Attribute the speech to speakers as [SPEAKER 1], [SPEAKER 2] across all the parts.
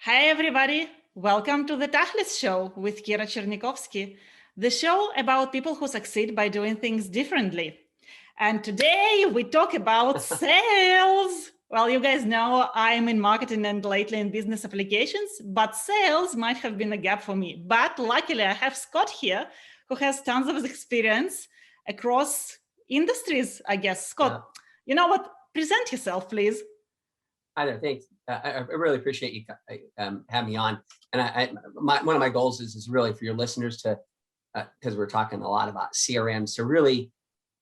[SPEAKER 1] Hi, everybody. Welcome to the Tachlis Show with Kira Chernikovsky, the show about people who succeed by doing things differently. And today we talk about sales. Well, you guys know I'm in marketing and lately in business applications, but sales might have been a gap for me. But luckily, I have Scott here who has tons of experience across industries, I guess. Scott, You know what? Present yourself, please.
[SPEAKER 2] Hi there, thanks. I really appreciate you having me on. And one of my goals is really for your listeners to, because we're talking a lot about CRM, so really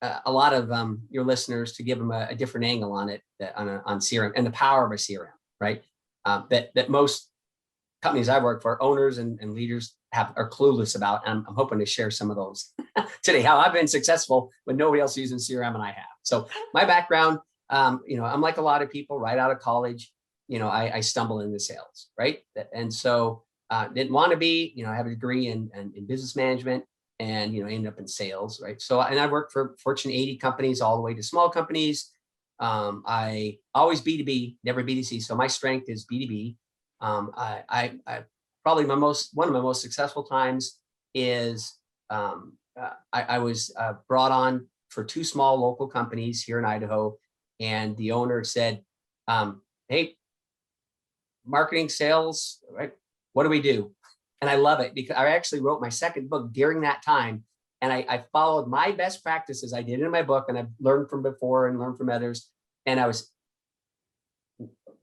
[SPEAKER 2] a lot of your listeners to give them a different angle on it, on CRM and the power of a CRM, right? That most companies I work for, owners and leaders are clueless about. And I'm hoping to share some of those today, how I've been successful when nobody else is using CRM and I have. So my background, I'm like a lot of people right out of college, I stumbled into sales, right? And so didn't want to be, I have a degree in business management and, ended up in sales, right? So, and I worked for Fortune 80 companies all the way to small companies. I always B2B, never B2C. So my strength is B2B. I probably one of my most successful times is I was brought on for two small local companies here in Idaho. And the owner said, hey, marketing, sales, right? What do we do? And I love it because I actually wrote my second book during that time. And I followed my best practices I did in my book, and I've learned from before and learned from others. And I was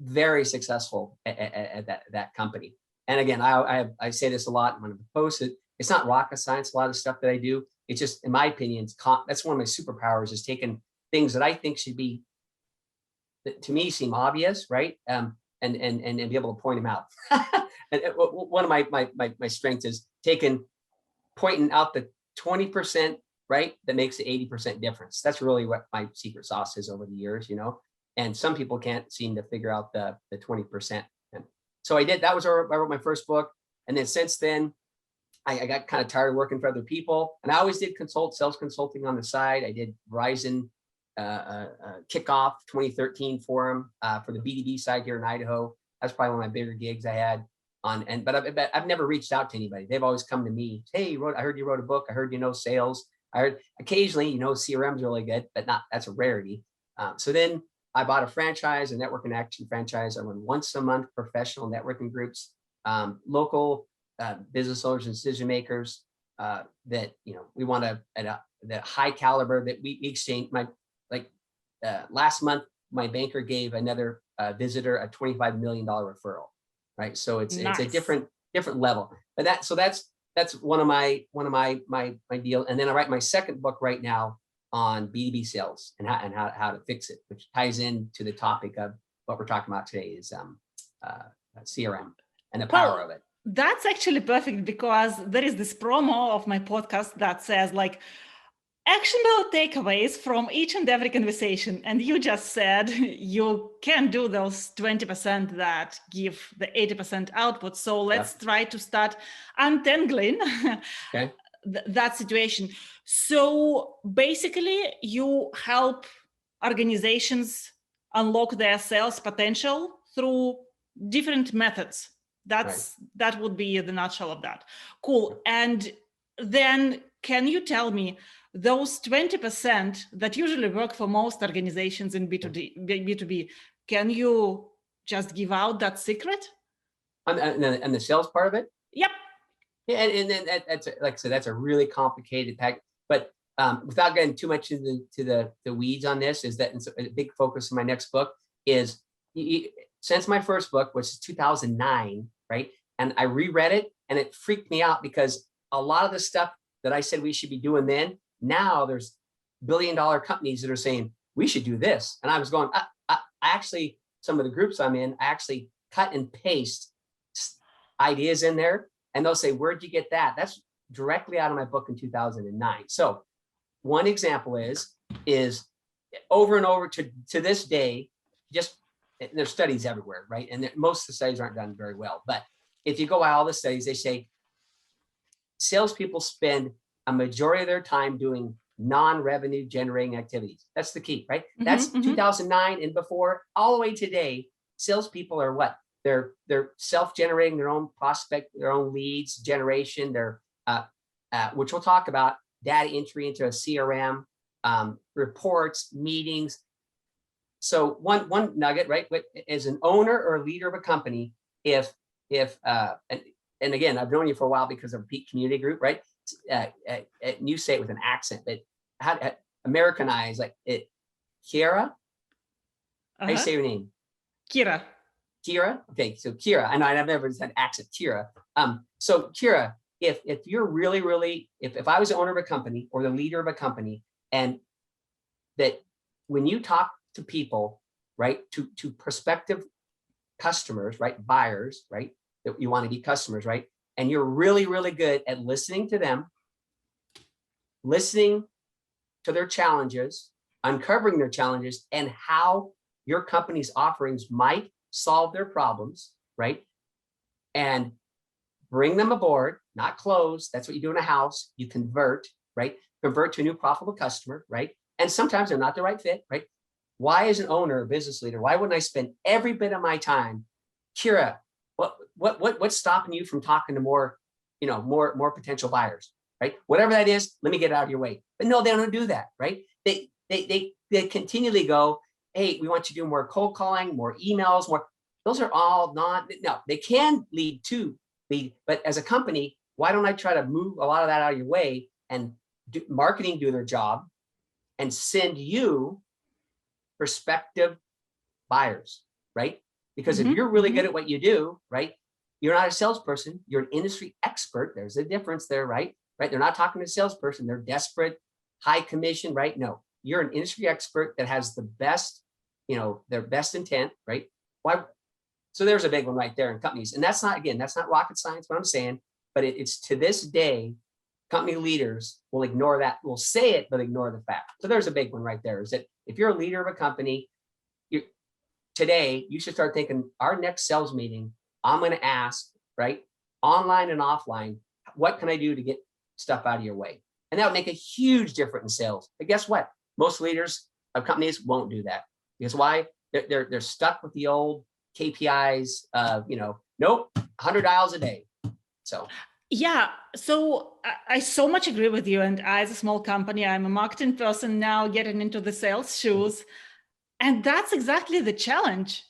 [SPEAKER 2] very successful at that company. And again, I say this a lot when I post it. It's not rocket science, a lot of stuff that I do. It's just, in my opinion, that's one of my superpowers, is taking things that I think should be, that to me seem obvious, right? And be able to point them out. And one of my strengths is pointing out the 20%, right, that makes the 80% difference. That's really what my secret sauce is over the years, And some people can't seem to figure out the 20%. And so I did. That was where I wrote my first book. And then since then, I got kind of tired of working for other people. And I always did sales consulting on the side. I did Verizon kickoff 2013 forum for the B2B side here in Idaho. That's probably one of my bigger gigs I had on. But I've never reached out to anybody. They've always come to me. Hey, I heard you wrote a book. I heard sales. I heard occasionally, CRM's really good, but that's a rarity. So then I bought a franchise, a network and action franchise. I run once a month professional networking groups, local business owners and decision makers that we want to at the high caliber that we exchange. Last month, my banker gave another visitor a $25 million referral, right? So it's a different level. But that's one of my deal. And then I write my second book right now on B2B sales and how to fix it, which ties into the topic of what we're talking about today is CRM and the power of it.
[SPEAKER 1] That's actually perfect, because there is this promo of my podcast that says actionable takeaways from each and every conversation. And you just said you can do those 20% that give the 80% output. So let's try to start untangling that situation. So basically, you help organizations unlock their sales potential through different methods. That would be the nutshell of that. Cool. And then can you tell me those 20% that usually work for most organizations in B2B, can you just give out that secret?
[SPEAKER 2] And the sales part of it?
[SPEAKER 1] Yep.
[SPEAKER 2] Yeah, and then that's, like I said, that's a really complicated pack. But without getting too much into the weeds on this, is that a big focus of my next book is, since my first book, which is 2009, right? And I reread it and it freaked me out, because a lot of the stuff that I said we should be doing then, now there's billion-dollar companies that are saying we should do this. And I was going, I actually, some of the groups I'm in, I actually cut and paste ideas in there, and they'll say, where'd you get that? That's directly out of my book in 2009. So one example is over and over to this day, there's studies everywhere, right? And most of the studies aren't done very well. But if you go by all the studies, they say salespeople spend a majority of their time doing non-revenue generating activities. That's the key, right? That's 2009 and before, all the way today. Salespeople are what? they're self-generating their own prospect, their own leads generation, their which we'll talk about, data entry into a CRM, reports, meetings. So one nugget, right? As an owner or a leader of a company, if and again, I've known you for a while because of Peak Community Group, right? And you say it with an accent, but how Americanized, like it, Kiera. How do you say your name?
[SPEAKER 1] Kira.
[SPEAKER 2] Kira. Okay, so Kira. I know I've never said accent. Kira. So Kira, if you're really, if I was the owner of a company or the leader of a company, and that when you talk to people, right, to prospective customers, right, buyers, right, that you want to be customers, right, and you're really good at listening to them, listening to their challenges, uncovering their challenges, and how your company's offerings might solve their problems, right, and bring them aboard, not close. That's what you do in a house. You convert, right, convert to a new profitable customer, right, and sometimes they're not the right fit, right. Why, as an owner or business leader, why wouldn't I spend every bit of my time, Kira, what's stopping you from talking to more, more potential buyers, right? Whatever that is, let me get out of your way. But no, they don't do that, right? They continually go, hey, we want you to do more cold calling, more emails, more. Those are all no, they can lead, but as a company, why don't I try to move a lot of that out of your way and marketing do their job and send you prospective buyers, right? Because if you're really good at what you do, right, you're not a salesperson, you're an industry expert. There's a difference there, right? Right? They're not talking to a salesperson. They're desperate, high commission, right? No, you're an industry expert that has the best, their best intent, right? Why? So there's a big one right there in companies. And that's not, again, that's not rocket science, what I'm saying, but it's to this day, company leaders will ignore that, will say it, but ignore the fact. So there's a big one right there, is that if you're a leader of a company, today, you should start thinking, our next sales meeting, I'm going to ask, right, online and offline, what can I do to get stuff out of your way? And that would make a huge difference in sales. But guess what? Most leaders of companies won't do that. Because why? They're stuck with the old KPIs of, nope, 100 dials a day. So.
[SPEAKER 1] Yeah, so I so much agree with you. And as a small company, I'm a marketing person now getting into the sales shoes. And that's exactly the challenge.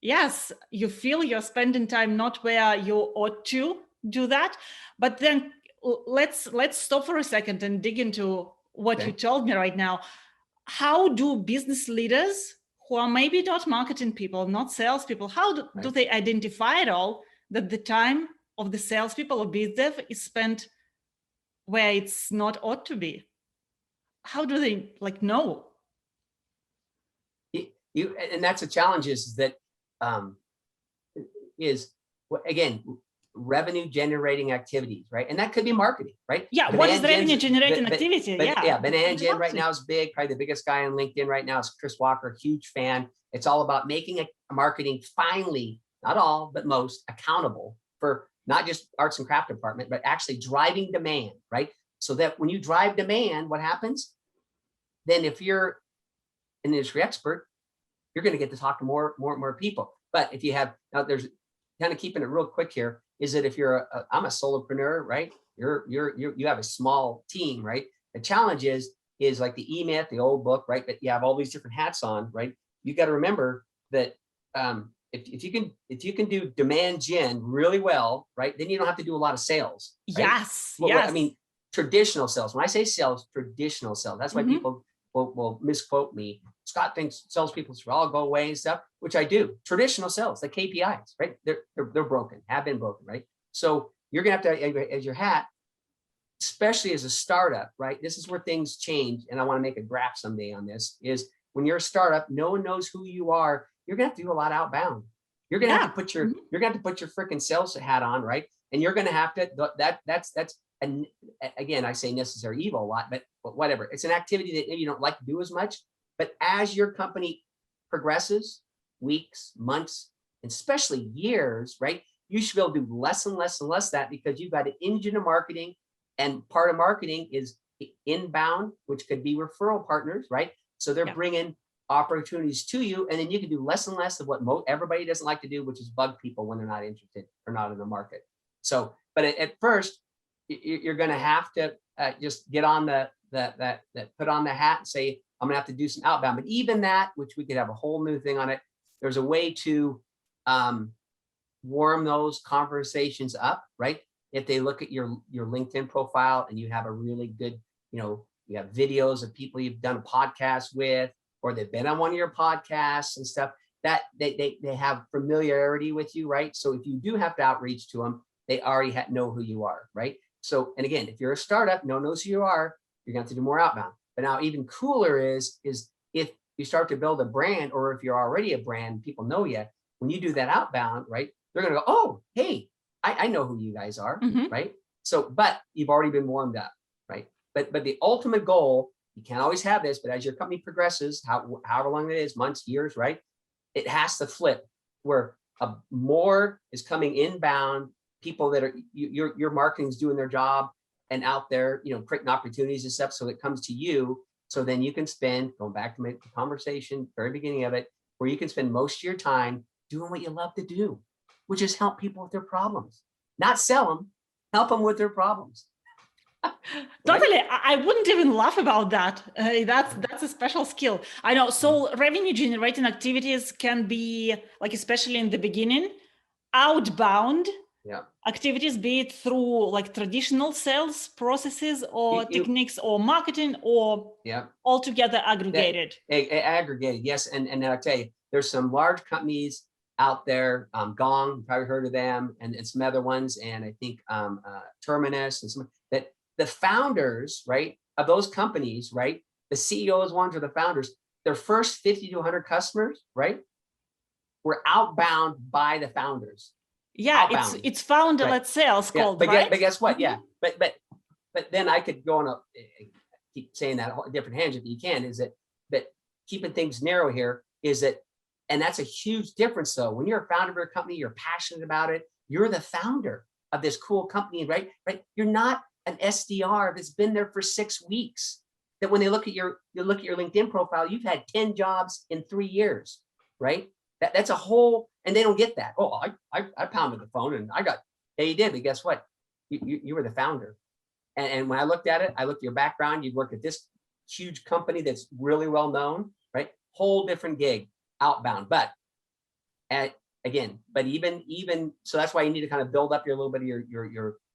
[SPEAKER 1] Yes, you feel you're spending time not where you ought to do that. But then let's stop for a second and dig into what you told me right now. How do business leaders who are maybe not marketing people, not salespeople, how do they identify at all that the time of the salespeople or biz dev is spent where it's not ought to be? How do they know?
[SPEAKER 2] And that's a challenge, is that again, revenue generating activities, right? And that could be marketing, right?
[SPEAKER 1] Yeah, what is revenue generating activity?
[SPEAKER 2] Yeah, Banana Gen right now is big. Probably the biggest guy on LinkedIn right now is Chris Walker, huge fan. It's all about making a marketing finally, not all, but most, accountable for not just arts and craft department, but actually driving demand, right? So that when you drive demand, what happens? Then if you're an industry expert, you're going to get to talk to more people. But if you have, now there's kind of keeping it real quick here, is that if you're I'm a solopreneur, right? You have a small team, right? The challenge is like the E-Myth, the old book, right? But you have all these different hats on, right? You got to remember that if you can do demand gen really well, right? Then you don't have to do a lot of sales. Right?
[SPEAKER 1] Yes.
[SPEAKER 2] Well,
[SPEAKER 1] yes.
[SPEAKER 2] I mean, traditional sales. When I say sales, traditional sales. That's why people will misquote me. Scott thinks salespeople should all go away and stuff, which I do. Traditional sales, the KPIs, right? They're broken, have been broken, right? So you're gonna have to, as your hat, especially as a startup, right? This is where things change. And I want to make a graph someday on this, is when you're a startup, no one knows who you are. You're gonna have to do a lot outbound. You're gonna have to put your freaking sales hat on, right? And you're gonna have to, that's and again, I say necessary evil a lot, but whatever. It's an activity that maybe you don't like to do as much. But as your company progresses, weeks, months, and especially years, right? You should be able to do less and less and less of that, because you've got an engine of marketing, and part of marketing is inbound, which could be referral partners, right? So they're bringing opportunities to you, and then you can do less and less of what everybody doesn't like to do, which is bug people when they're not interested or not in the market. So, but at first, you're going to have to just get on that put on the hat and say, I'm going to have to do some outbound. But even that, which we could have a whole new thing on it, there's a way to warm those conversations up, right? If they look at your LinkedIn profile and you have a really good, you have videos of people you've done a podcast with, or they've been on one of your podcasts and stuff, that they have familiarity with you, right? So if you do have to outreach to them, they already know who you are, right? So, and again, if you're a startup, no one knows who you are, you're going to have to do more outbound. But now even cooler is if you start to build a brand, or if you're already a brand, people know you, when you do that outbound, right? They're going to go, oh, hey, I know who you guys are, right? So, but you've already been warmed up, right? But the ultimate goal, you can't always have this, but as your company progresses, however long it is, months, years, right? It has to flip where more is coming inbound, people that are, your marketing is doing their job and out there, creating opportunities and stuff. So it comes to you. So then you can spend, going back to my conversation, very beginning of it, where you can spend most of your time doing what you love to do, which is help people with their problems, not sell them, help them with their problems.
[SPEAKER 1] Totally. I wouldn't even laugh about that. That's a special skill. I know. So revenue generating activities can be, like, especially in the beginning, outbound activities, be it through like traditional sales processes or techniques or marketing, or altogether aggregated.
[SPEAKER 2] Aggregated, yes. And I'll tell you, there's some large companies out there, Gong, you've probably heard of them, and some other ones, and I think Terminus, and some that the founders, right, of those companies, right, the CEOs ones or the founders, their first 50 to 100 customers, right, were outbound by the founders.
[SPEAKER 1] Yeah, outbound. It's founder-led sales called, right?
[SPEAKER 2] But guess what? Yeah, but then I could go on a keep saying that different hands if you can. Is that keeping things narrow here? Is that, and that's a huge difference. Though, when you're a founder of a company, you're passionate about it. You're the founder of this cool company, right? Right. You're not an SDR that's been there for 6 weeks. That when they look at your LinkedIn profile, you've had 10 jobs in 3 years, right? That's a whole, and they don't get that. Oh, I pounded the phone and I got, yeah, you did, but guess what? You were the founder. And when I looked at it, I looked at your background, you'd worked at this huge company that's really well known, right? Whole different gig, outbound. But even, so that's why you need to kind of build up your little bit of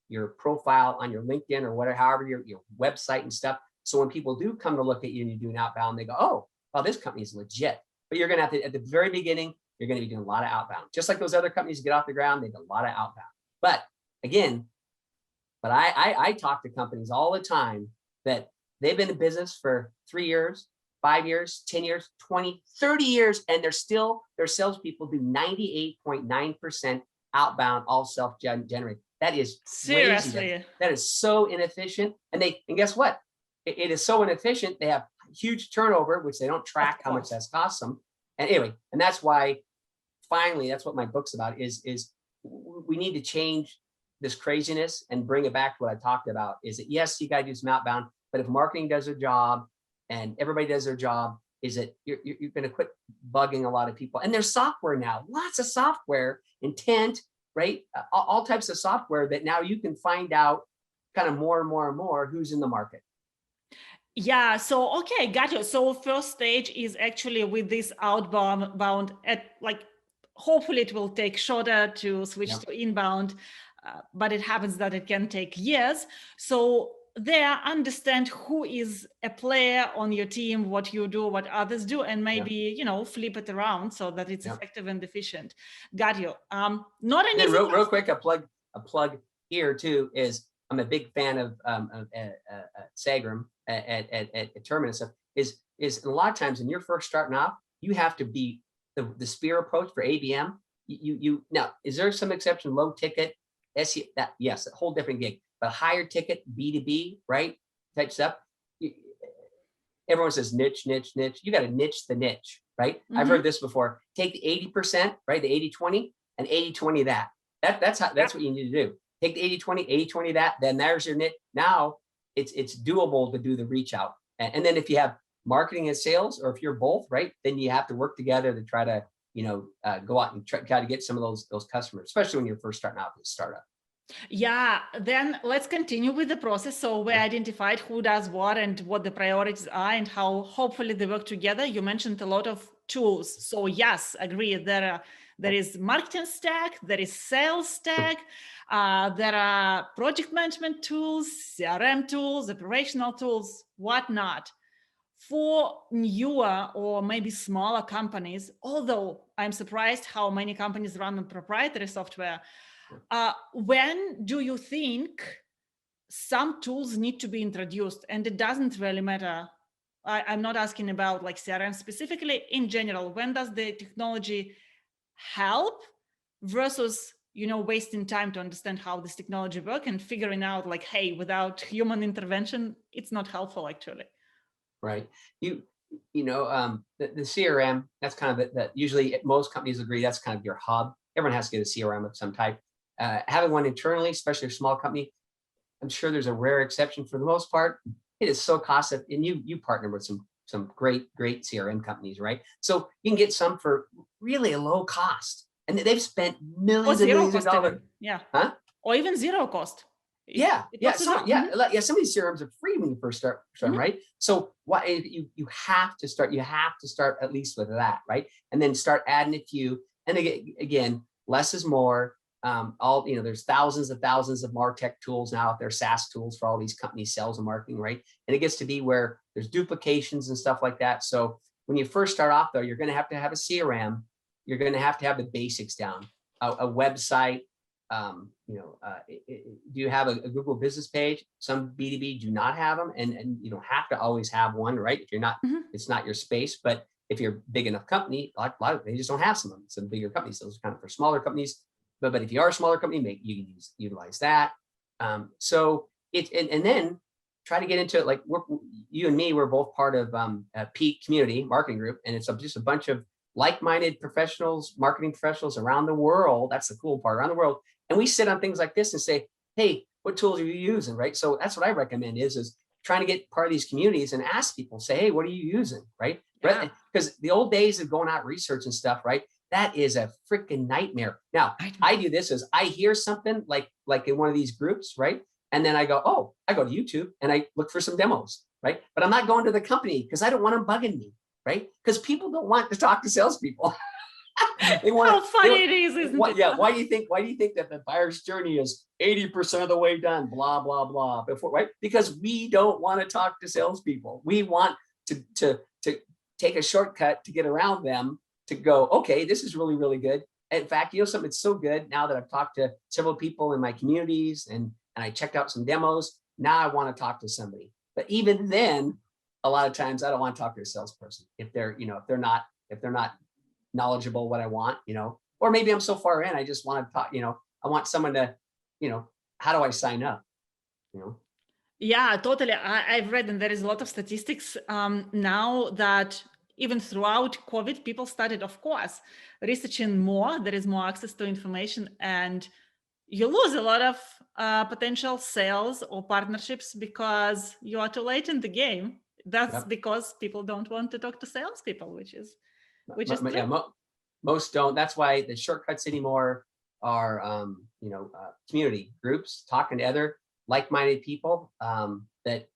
[SPEAKER 2] your profile on your LinkedIn or whatever, however your website and stuff. So when people do come to look at you and you do an outbound, they go, oh, well, this company is legit. But you're going to have to, at the very beginning, you're going to be doing a lot of outbound. Just like those other companies get off the ground, they do a lot of outbound. But again, I talk to companies all the time that they've been in business for 3 years, 5 years, 10 years, 20, 30 years, and they're still, their salespeople do 98.9% outbound, all self-generated. That is
[SPEAKER 1] seriously,
[SPEAKER 2] that is so inefficient. And guess what? It is so inefficient. They have huge turnover, which they don't track how much that's cost them. And anyway, and that's why finally, that's what my book's about is we need to change this craziness and bring it back to what I talked about, is that yes, you got to do some outbound, but if marketing does their job and everybody does their job, is that you're going to quit bugging a lot of people. And there's software now, lots of software, intent, right? All types of software that now you can find out kind of more and more and more who's in the market.
[SPEAKER 1] Yeah. So, okay, got you. So first stage is actually with this outbound at like, hopefully it will take shorter to switch to inbound, but it happens that it can take years. So there, understand who is a player on your team, what you do, what others do, and maybe, flip it around so that it's effective and efficient. Got you. Not an easy
[SPEAKER 2] real quick, a plug here too is I'm a big fan of CRM at Terminus. Is a lot of times when you're first starting off, you have to be the spear approach for ABM. You now, is there some exception? Low ticket, yes, a whole different gig. But higher ticket B2B, right? Type stuff. Everyone says niche. You got to niche the niche, right? I've heard this before. Take the 80%, right? The 80-20 and 80-20 that. That's what you need to do. Take the 80-20, 80-20 that, then there's your niche. Now it's doable to do the reach out. And then if you have marketing and sales, or if you're both, right, then you have to work together to try to, go out and try to get some of those customers, especially when you're first starting out with a startup.
[SPEAKER 1] Yeah, then let's continue with the process. So we identified who does what and what the priorities are and how hopefully they work together. You mentioned a lot of tools. So yes, agree. There is marketing stack, there is sales stack, there are project management tools, CRM tools, operational tools, whatnot. For newer or maybe smaller companies, although I'm surprised how many companies run on proprietary software, when do you think some tools need to be introduced? And it doesn't really matter. I'm not asking about like CRM specifically. In general, when does the technology help versus wasting time to understand how this technology works and figuring out like, hey, without human intervention, it's not helpful actually.
[SPEAKER 2] Right. The CRM, that's kind of that usually most companies agree that's kind of your hub. Everyone has to get a CRM of some type. Having one internally, especially a small company, I'm sure there's a rare exception. For the most part, it is so cost effective. And you partner with some great CRM companies, right? So you can get some for really a low cost, and they've spent millions and millions of dollars.
[SPEAKER 1] Even. Yeah.
[SPEAKER 2] Huh?
[SPEAKER 1] Or even zero cost.
[SPEAKER 2] Some of these CRMs are free when you first start, right? So what you have to start at least with that, right? And then start adding a few. And again, less is more. There's thousands of MarTech tools now out there, SaaS tools for all these companies, sales and marketing, right? And it gets to be where there's duplications and stuff like that. So when you first start off, though, you're going to have a CRM. You're going to have the basics down, a website. Do you have a Google business page? Some B2B do not have them, and you don't have to always have one, right? If you're not, it's not your space. But if you're a big enough company, like a lot of they just don't have some bigger companies. Those are kind of for smaller companies. But if you are a smaller company, you can utilize that. So and then try to get into it. Like you and me, we're both part of a Peak community marketing group, and it's just a bunch of like-minded professionals, marketing professionals around the world. That's the cool part, around the world. And we sit on things like this and say, hey, what tools are you using, right? So that's what I recommend is trying to get part of these communities and ask people, say, hey, what are you using, right? Because the old days of going out research and stuff, right? That is a freaking nightmare. Now, I do this as I hear something like in one of these groups, right? And then I go to YouTube and I look for some demos, right? But I'm not going to the company because I don't want them bugging me, right? Because people don't want to talk to salespeople. They want
[SPEAKER 1] how funny it is, isn't it?
[SPEAKER 2] Yeah. Why do you think that the buyer's journey is 80% of the way done? Blah, blah, blah. Before, right? Because we don't want to talk to salespeople. We want to take a shortcut to get around them, to go, okay, this is really, really good. In fact, something that's so good now that I've talked to several people in my communities and I checked out some demos. Now I want to talk to somebody. But even then, a lot of times I don't want to talk to a salesperson if they're not knowledgeable what I want, or maybe I'm so far in, I just want to talk, I want someone to, how do I sign up?
[SPEAKER 1] Yeah, totally. I've read, and there is a lot of statistics now that even throughout COVID, people started, of course, researching more. There is more access to information, and you lose a lot of potential sales or partnerships because you are too late in the game. That's because people don't want to talk to salespeople, which is true.
[SPEAKER 2] Yeah, most don't. That's why the shortcuts anymore are, community groups, talking to other like-minded people that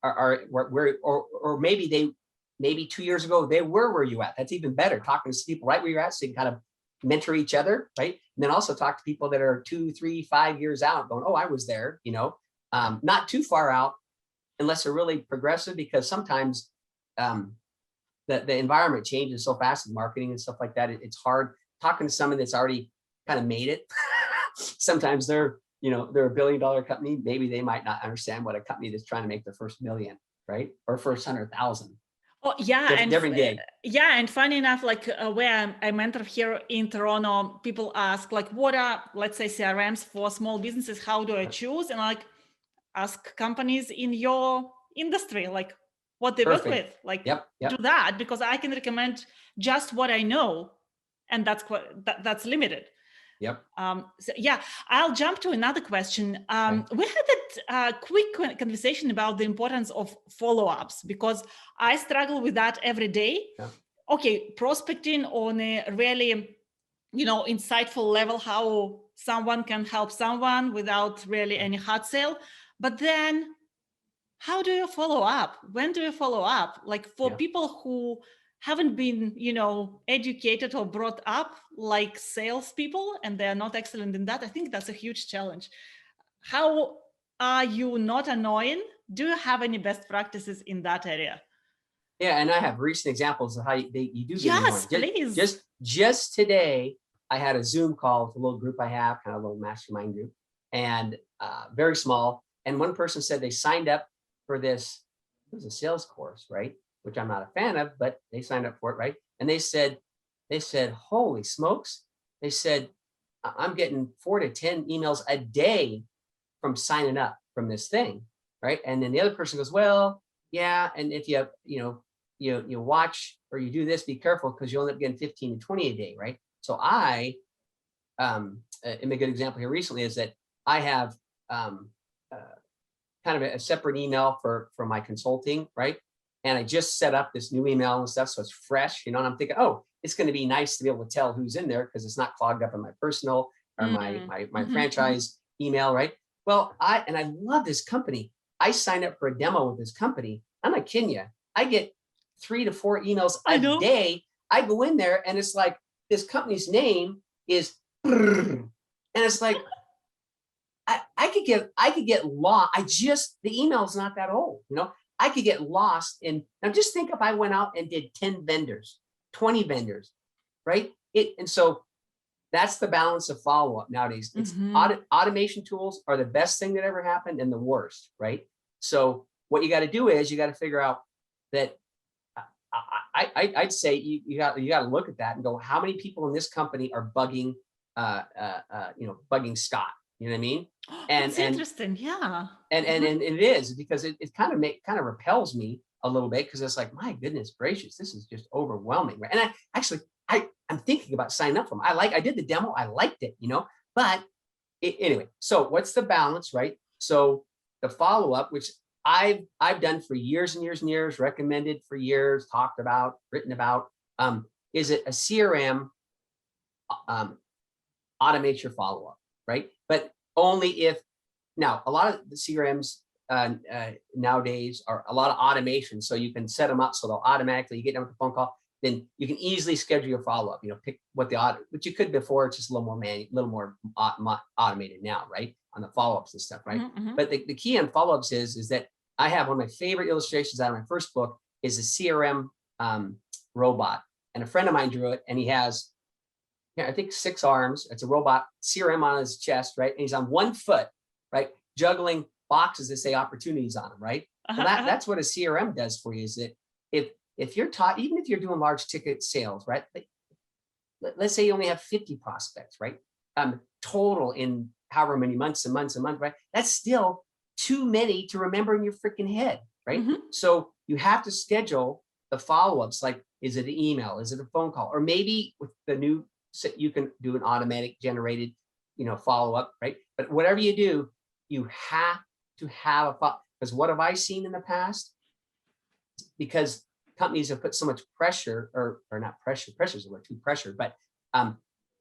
[SPEAKER 2] are where, or maybe 2 years ago they were where you at. That's even better. Talking to people right where you're at, so you can kind of mentor each other, right? And then also talk to people that are 2, 3, 5 years out, going, oh, I was there. Not too far out, unless they're really progressive, because sometimes the environment changes so fast in marketing and stuff like that. It's hard talking to someone that's already kind of made it. Sometimes they're $1 billion company. Maybe they might not understand what a company that's trying to make their first million, right? Or first 100,000.
[SPEAKER 1] Oh yeah,
[SPEAKER 2] different game.
[SPEAKER 1] Yeah, and funny enough, like where I mentor here in Toronto, people ask like, what are, let's say, CRMs for small businesses? How do I choose? And like, ask companies in your industry, like what they work with, like do that, because I can recommend just what I know, and that's limited.
[SPEAKER 2] Yep.
[SPEAKER 1] So yeah, I'll jump to another question. We had that quick conversation about the importance of follow-ups, because I struggle with that every day.
[SPEAKER 2] Yeah.
[SPEAKER 1] Okay, prospecting on a really, insightful level, how someone can help someone without really any hard sale. But then how do you follow up? When do you follow up? Like for people who haven't been, educated or brought up like salespeople, and they're not excellent in that, I think that's a huge challenge. How are you not annoying? Do you have any best practices in that area?
[SPEAKER 2] Yeah, and I have recent examples of how you do get
[SPEAKER 1] Yes,
[SPEAKER 2] annoying.
[SPEAKER 1] please.
[SPEAKER 2] Just today, I had a Zoom call with a little group I have, kind of a little mastermind group, and very small. And one person said they signed up for this. It was a sales course, right? Which I'm not a fan of, but they signed up for it, right? And they said, "Holy smokes!" They said, "I'm getting 4 to 10 emails a day from signing up from this thing, right?" And then the other person goes, "Well, yeah, and if you watch or you do this, be careful, because you'll end up getting 15 to 20 a day," right? So I am a good example here recently is that I have kind of a separate email for my consulting, right? And I just set up this new email and stuff, so it's fresh, and I'm thinking, oh, it's going to be nice to be able to tell who's in there because it's not clogged up in my personal or my franchise email, right? Well, I love this company. I signed up for a demo with this company. I'm not kidding you. I get 3 to 4 emails a day. I go in there and it's like this company's name is, and it's like I could get lost. The email's not that old, I could get lost in. Now just think if I went out and did 10 vendors, 20 vendors, right? And so that's the balance of follow-up nowadays. It's automation tools are the best thing that ever happened and the worst, right? So what you got to do is you got to figure out that I'd say you got to look at that and go, how many people in this company are bugging bugging Scott? You know what I mean? And
[SPEAKER 1] it's interesting, yeah.
[SPEAKER 2] And it is, because it kind of repels me a little bit, because it's like, my goodness gracious, this is just overwhelming, right? And I'm thinking about signing up for them. I did the demo, I liked it, but anyway. So what's the balance, right? So the follow up, which I've done for years and years and years, recommended for years, talked about, written about, is it a CRM automate your follow up, right? But only if, now a lot of the CRMs nowadays are a lot of automation, so you can set them up so they'll automatically, you get done with the phone call, then you can easily schedule your follow up. Pick what which you could before. It's just a little more automated now, right? On the follow ups and stuff, right? But the key on follow ups is that I have one of my favorite illustrations out of my first book is a CRM robot, and a friend of mine drew it, and he has, I think 6 arms. It's a robot, CRM on his chest, right? And he's on 1 foot, right? Juggling boxes that say opportunities on them, right? Well, that's what a CRM does for you, is that if you're taught, even if you're doing large ticket sales, right? Let's say you only have 50 prospects, right? Total in however many months and months and months, right? That's still too many to remember in your freaking head, right? So you have to schedule the follow-ups, like, is it an email? Is it a phone call? Or maybe with the new, you can do an automatic generated, follow-up, right? But whatever you do, you have to have a follow-up. Because what have I seen in the past? Because companies have put so much pressure, or not pressure, pressure's a word, too pressure, but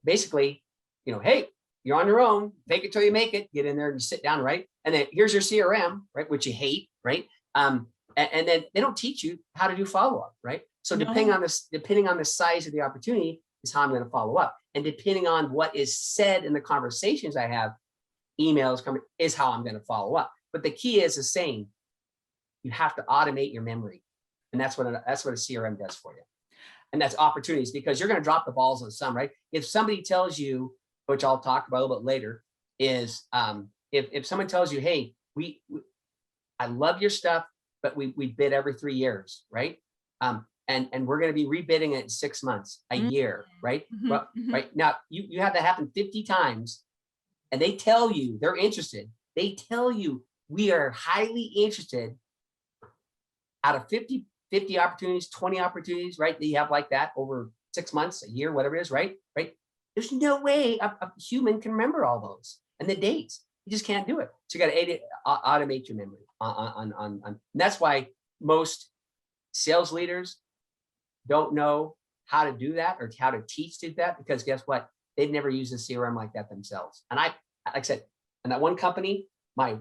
[SPEAKER 2] basically, hey, you're on your own, fake it till you make it, get in there and sit down, right? And then here's your CRM, right? Which you hate, right? And then they don't teach you how to do follow-up, right? So depending on the size of the opportunity is how I'm going to follow up. And depending on what is said in the conversations I have, emails coming, is how I'm going to follow up. But the key is the same. You have to automate your memory. And that's what a CRM does for you. And that's opportunities, because you're going to drop the balls on some, right? If somebody tells you, which I'll talk about a little bit later, is if someone tells you, hey, I love your stuff, but we bid every 3 years, right? And we're going to be rebidding it in 6 months, a year, right? Well, right now, you have that happen 50 times, and they tell you they're interested. They tell you we are highly interested. Out of 50 opportunities, 20 opportunities, right? That you have like that over 6 months, a year, whatever it is, right? There's no way a human can remember all those and the dates. You just can't do it. So you got to automate your memory and that's why most sales leaders don't know how to do that or how to teach to that, because guess what? They've never used a CRM like that themselves. And like I said, in that one company, my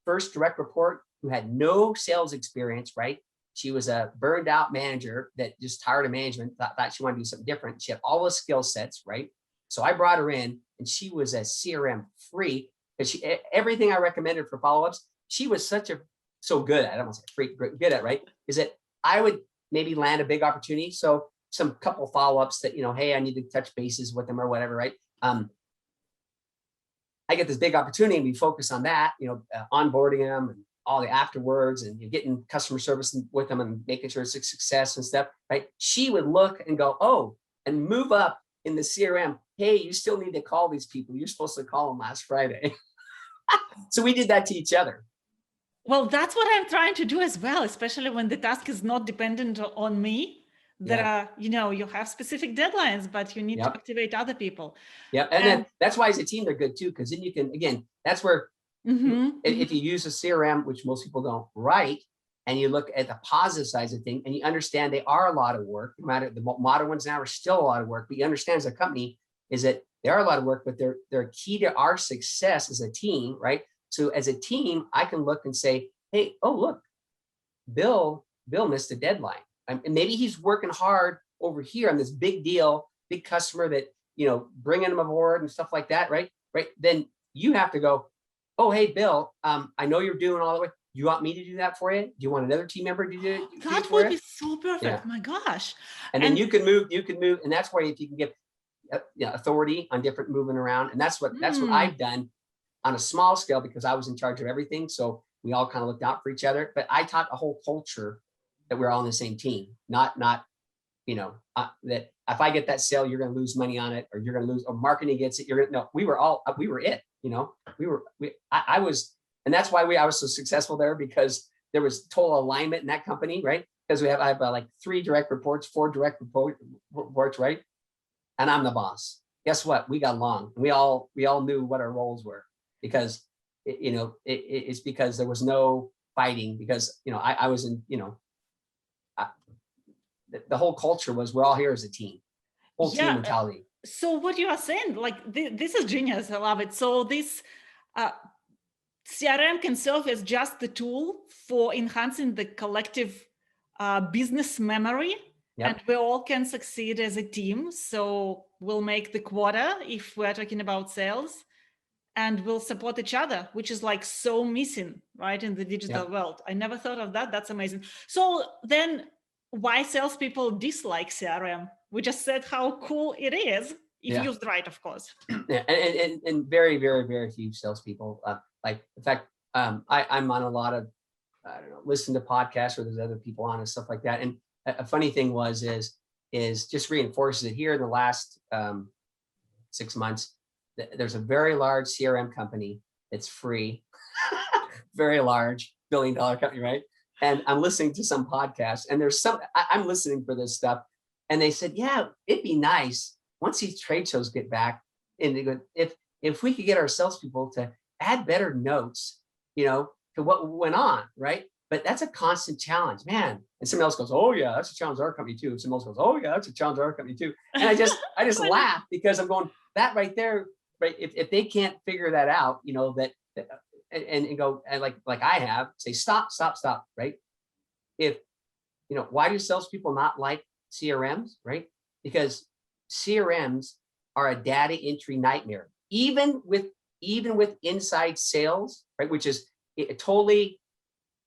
[SPEAKER 2] first direct report who had no sales experience, right? She was a burned out manager that just tired of management, thought she wanted to do something different. She had all the skill sets, right? So I brought her in and she was a CRM freak because everything I recommended for follow-ups, she was so good at, I don't want to say freak, good at, right? Is that I would maybe land a big opportunity. So some couple follow-ups that, hey, I need to touch bases with them or whatever, right? I get this big opportunity and we focus on that, onboarding them and all the afterwards and you're getting customer service with them and making sure it's a success and stuff, right? She would look and go, oh, and move up in the CRM. Hey, you still need to call these people. You're supposed to call them last Friday. So we did that to each other.
[SPEAKER 1] Well, that's what I'm trying to do as well, especially when the task is not dependent on me. There are, you have specific deadlines, but you need to activate other people.
[SPEAKER 2] Yeah. And then that's why as a team, they're good too. Cause then you can, again, that's where if you use a CRM, which most people don't, right? And you look at the positive sides of things and you understand they are a lot of work. No matter the modern ones now are still a lot of work, but you understand as a company is that they are a lot of work, but they're key to our success as a team, right? So as a team, I can look and say, hey, oh, look, Bill missed a deadline. And maybe he's working hard over here on this big deal, big customer that, bringing him aboard and stuff like that, right? Right. Then you have to go, oh, hey, Bill, I know you're doing all the way. You want me to do that for you? Do you want another team member to do it?
[SPEAKER 1] That would be so perfect. Yeah. My gosh.
[SPEAKER 2] And then you can move. And that's why if you can give authority on different moving around. And that's what I've done on a small scale because I was in charge of everything. So we all kind of looked out for each other. But I taught a whole culture that we're all on the same team, not that if I get that sale, you're going to lose money on it, or you're going to lose, or marketing gets it. We were it, I was, and that's why I was so successful there, because there was total alignment in that company, right? Because I have like 4 direct reports, right? And I'm the boss. Guess what? We got along. We all knew what our roles were, because it's because there was no fighting, because I was in the whole culture was we're all here as a team, whole team mentality.
[SPEAKER 1] So what you are saying, like this is genius. I love it. So this CRM can serve as just the tool for enhancing the collective business memory. And we all can succeed as a team. So we'll make the quota if we're talking about sales, and we'll support each other, which is like so missing, right, in the digital world. I never thought of that. That's amazing. So then why salespeople dislike CRM? We just said how cool it is if used right, of course.
[SPEAKER 2] Yeah, and very, very, very few salespeople. Like, in fact, I'm on a lot of, listen to podcasts where there's other people on and stuff like that. And a funny thing is just reinforces it here in the last 6 months. There's a very large CRM company that's free, very large $1 billion company, right? And I'm listening to some podcasts, and I'm listening for this stuff. And they said, yeah, it'd be nice once these trade shows get back, and they go, if we could get our salespeople to add better notes, to what went on, right? But that's a constant challenge, man. And someone else goes, oh yeah, that's a challenge our company too. Someone else goes, oh yeah, that's a challenge our company too. And I just laugh, because I'm going, that right there, right? If they can't figure that out, and go, and like I have, say, stop, right? Why do salespeople not like CRMs, right? Because CRMs are a data entry nightmare, even with inside sales, right? Which is totally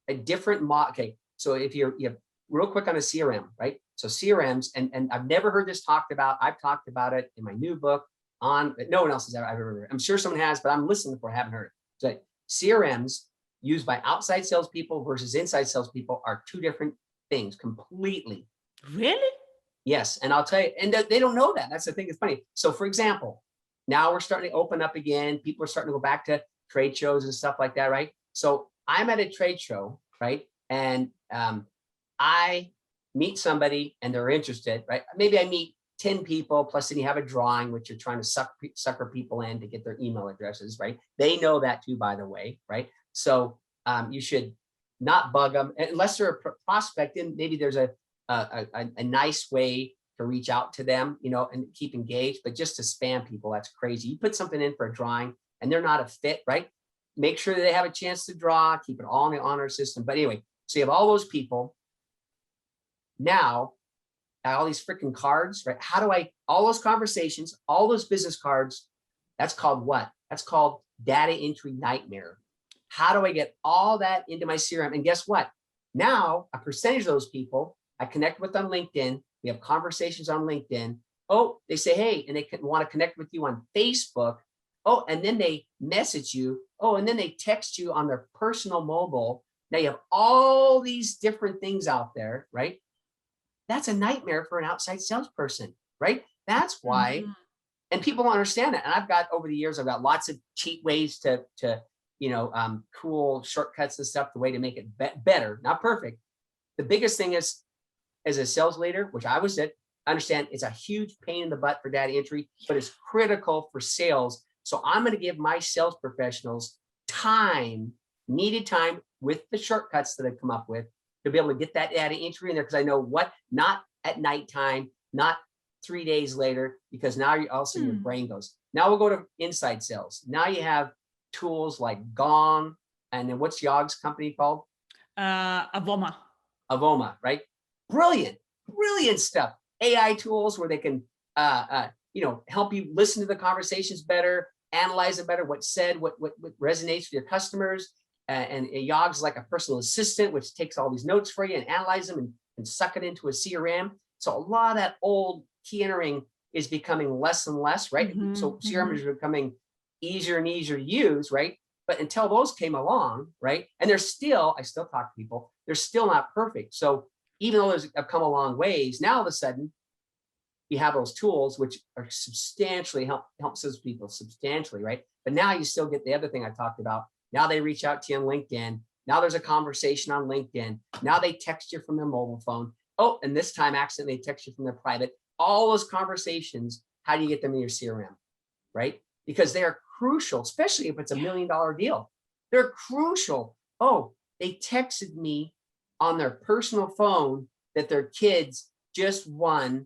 [SPEAKER 2] a different model. Okay, so if you have real quick on a CRM, right? So CRMs, and I've never heard this talked about. I've talked about it in my new book no one else has ever heard. I'm sure someone has, but I'm listening for, I haven't heard it. So CRMs used by outside salespeople versus inside salespeople are 2 different things completely.
[SPEAKER 1] Really?
[SPEAKER 2] Yes. And I'll tell you, and they don't know that. That's the thing that's funny. So for example, now we're starting to open up again. People are starting to go back to trade shows and stuff like that, right? So I'm at a trade show, right? And I meet somebody and they're interested, right? Maybe I meet 10 people, plus then you have a drawing, which you're trying to sucker people in to get their email addresses, right? They know that too, by the way, right? So you should not bug them unless they're a prospect, and maybe there's a nice way to reach out to them, you know, and keep engaged. But just to spam people, that's crazy. You put something in for a drawing and they're not a fit, right? Make sure that they have a chance to draw, keep it all in the honor system. But anyway, so you have all those people. Now, all these freaking cards, right? How do I, all those conversations, all those business cards, that's called what? That's called data entry nightmare. How do I get all that into my CRM? And guess what? Now, a percentage of those people I connect with on LinkedIn, we have conversations on LinkedIn. Oh, they say, hey, and they want to connect with you on Facebook. Oh, and then they message you. Oh, and then they text you on their personal mobile. Now you have all these different things out there, right? That's a nightmare for an outside salesperson, right? That's why, and people don't understand that. And I've got, over the years, I've got lots of cheat ways to you know, cool shortcuts and stuff, the way to make it better, not perfect. The biggest thing is, as a sales leader, which I was at, understand it's a huge pain in the butt for data entry, but it's critical for sales. So I'm going to give my sales professionals time, needed time with the shortcuts that I've come up with to be able to get that data entry in there. Because I know what, not at nighttime, not 3 days later, because now you also your brain goes. Now we'll go to inside sales. Now you have tools like Gong, and then what's Yog's company called?
[SPEAKER 1] Avoma.
[SPEAKER 2] Avoma, right? Brilliant, brilliant stuff. AI tools where they can, you know, help you listen to the conversations better, analyze it better, what's said, what resonates with your customers. And Yog's like a personal assistant, which takes all these notes for you and analyze them and suck it into a CRM. So a lot of that old key entering is becoming less and less, right? So CRM is becoming easier and easier to use, right? But until those came along, right? And they're still, I still talk to people, they're still not perfect. So even though those have come a long ways, now all of a sudden you have those tools which are substantially help salespeople substantially, right? But now you still get the other thing I talked about. Now they reach out to you on LinkedIn. Now there's a conversation on LinkedIn. Now they text you from their mobile phone. Oh, and this time accidentally they text you from their private. All those conversations, how do you get them in your CRM, right? Because they are crucial, especially if it's $1 million deal. They're crucial. Oh, they texted me on their personal phone that their kids just won.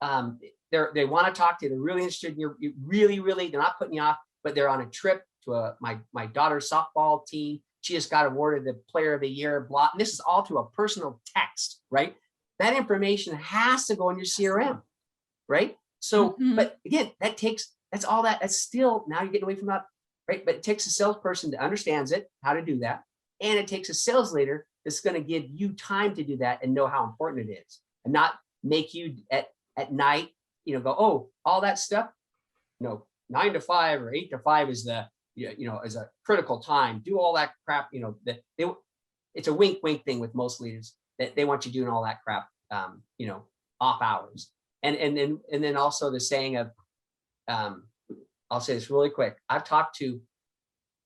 [SPEAKER 2] They want to talk to you. They're really interested in you. Really, they're not putting you off, but they're on a trip to my daughter's softball team. She just got awarded the player of the year, blah. And this is all to a personal text, right? That information has to go in your CRM, right? So, but again, that's all that, that's still, now you're getting away from that, right? But it takes a salesperson that understands it, how to do that. And it takes a sales leader that's going to give you time to do that and know how important it is, and not make you at night, you know, go, oh, all that stuff, you know, 9 to 5 or 8 to 5 is the, you know, is a critical time. Do all that crap, you know, that it's a wink thing with most leaders, that they want you doing all that crap, you know, off hours. And then also the saying of, I'll say this really quick. I've talked to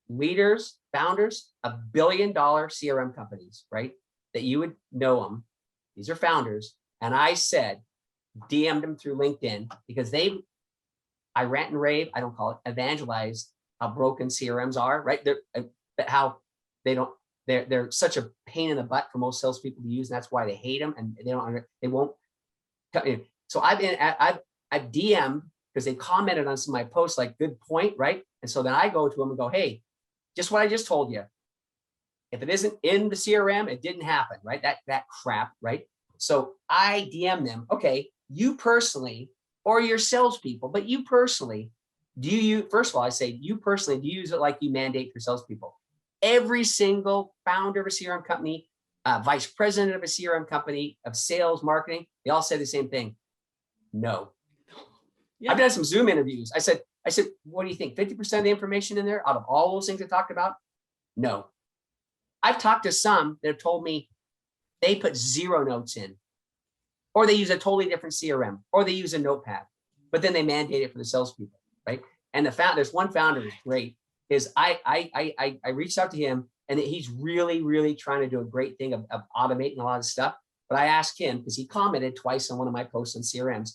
[SPEAKER 2] leaders, founders of $1 billion CRM companies, right? That you would know them. These are founders. And I said, DM'd them through LinkedIn because I rant and rave, I don't call it, evangelize how broken CRMs are, right? How they don't, they're such a pain in the butt for most salespeople to use. And that's why they hate them, and they won't. So I've DM'd because they commented on some of my posts, like, good point, right? And so then I go to them and go, hey, just what I just told you. If it isn't in the CRM, it didn't happen, right? That crap, right? So I DM them, okay, you personally, or your salespeople, but you personally, first of all, I say, you personally, do you use it like you mandate for salespeople? Every single founder of a CRM company, vice president of a CRM company, of sales, marketing, they all say the same thing. No. Yeah. I've done some Zoom interviews. I said, what do you think? 50% of the information in there out of all those things I talked about? No. I've talked to some that have told me they put 0 notes in, or they use a totally different CRM, or they use a notepad, but then they mandate it for the salespeople, right? And there's one founder who's great. I reached out to him, and he's really trying to do a great thing of automating a lot of stuff. But I asked him, because he commented twice on one of my posts on CRMs,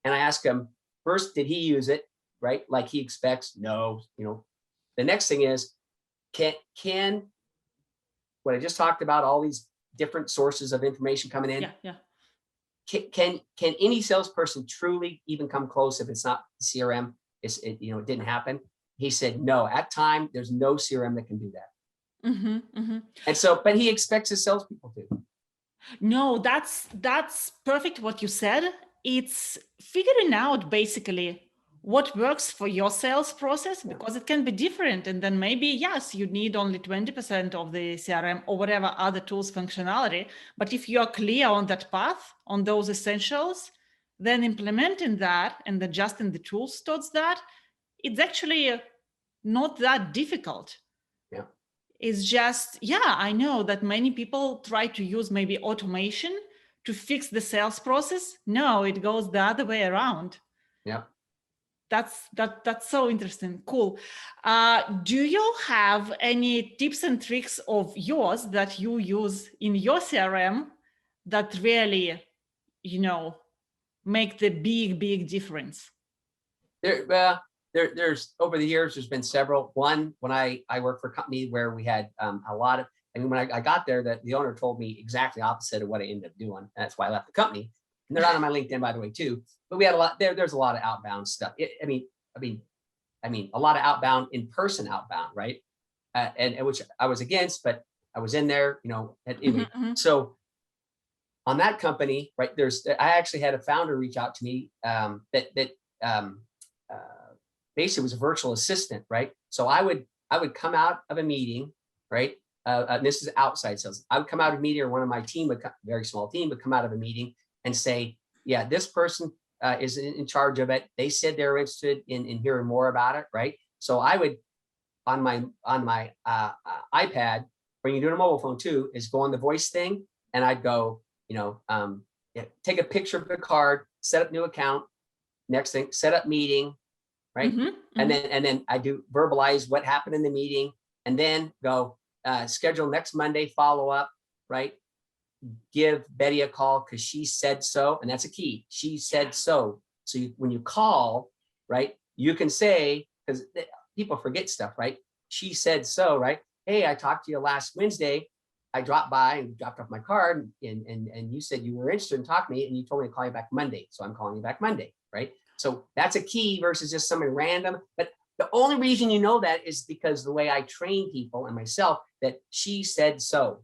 [SPEAKER 2] And I ask him, first, did he use it, right? Like he expects? No, the next thing is, can what I just talked about, all these different sources of information coming in,
[SPEAKER 1] Yeah.
[SPEAKER 2] can any salesperson truly even come close if it's not CRM? It didn't happen. He said, no, at time, there's no CRM that can do that. And so, but he expects his salespeople to.
[SPEAKER 1] No, that's perfect what you said. It's figuring out basically what works for your sales process, because it can be different. And then maybe, yes, you need only 20% of the CRM or whatever other tools functionality. But if you're clear on that path, on those essentials, then implementing that and adjusting the tools towards that, it's actually not that difficult.
[SPEAKER 2] Yeah.
[SPEAKER 1] It's just, yeah, I know that many people try to use maybe automation to fix the sales process. No, it goes the other way around.
[SPEAKER 2] Yeah.
[SPEAKER 1] That's so interesting. Cool. Do you have any tips and tricks of yours that you use in your CRM that really, make the big difference?
[SPEAKER 2] There's over the years, there's been several. One, when I worked for a company where we had a lot of, when I got there, that the owner told me exactly opposite of what I ended up doing. And that's why I left the company. And they're not on my LinkedIn, by the way, too. But we had a lot there's a lot of outbound stuff. I mean, a lot of outbound, in-person outbound, right? And which I was against, but I was in there, anyway. So on that company, right, I actually had a founder reach out to me basically was a virtual assistant, right? So I would come out of a meeting, right? This is outside sales. I would come out of a meeting, or one of my team, very small team, would come out of a meeting and say, yeah, this person is in charge of it. They said they're interested in hearing more about it, right? So I would, on my iPad, when you're doing a mobile phone too, is go on the voice thing, and I'd go, take a picture of the card, set up new account. Next thing, set up meeting, right? And then I do verbalize what happened in the meeting, and then go schedule next Monday follow-up, right? Give Betty a call because she said so, and that's a key. She said so. So when you call, right, you can say, because people forget stuff, right? She said so, right? Hey, I talked to you last Wednesday. I dropped by and dropped off my card, and you said you were interested in talking to me, and you told me to call you back Monday. So I'm calling you back Monday, right? So that's a key versus just somebody random. But the only reason you know that is because the way I train people and myself, that she said so,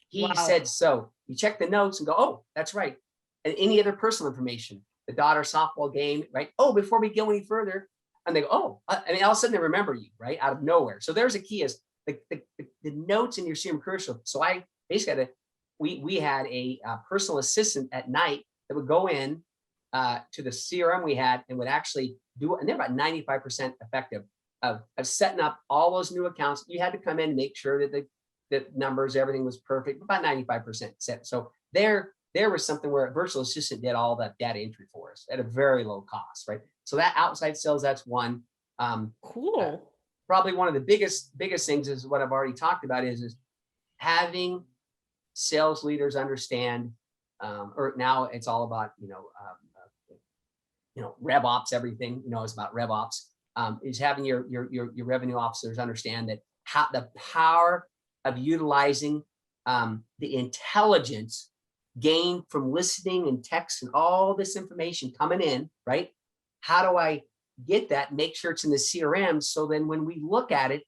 [SPEAKER 2] he said so. You check the notes and go, oh, that's right. And any other personal information, the daughter softball game, right? Oh, before we go any further, and they go, oh, all of a sudden they remember you, right? Out of nowhere. So there's a key, is the notes in your CRM commercial. So I basically we had a personal assistant at night that would go in to the CRM we had and would actually do it. And they're about 95% effective of setting up all those new accounts. You had to come in and make sure that the numbers, everything was perfect, about 95% set. So there was something where a virtual assistant did all that data entry for us at a very low cost, right? So that outside sales, that's one.
[SPEAKER 1] Cool.
[SPEAKER 2] Probably one of the biggest things is what I've already talked about is having sales leaders understand, or now it's all about, rev ops, everything, is about rev ops, is having your revenue officers understand that the power of utilizing the intelligence gained from listening and text and all this information coming in, right? How do I get that, make sure it's in the CRM, so then when we look at it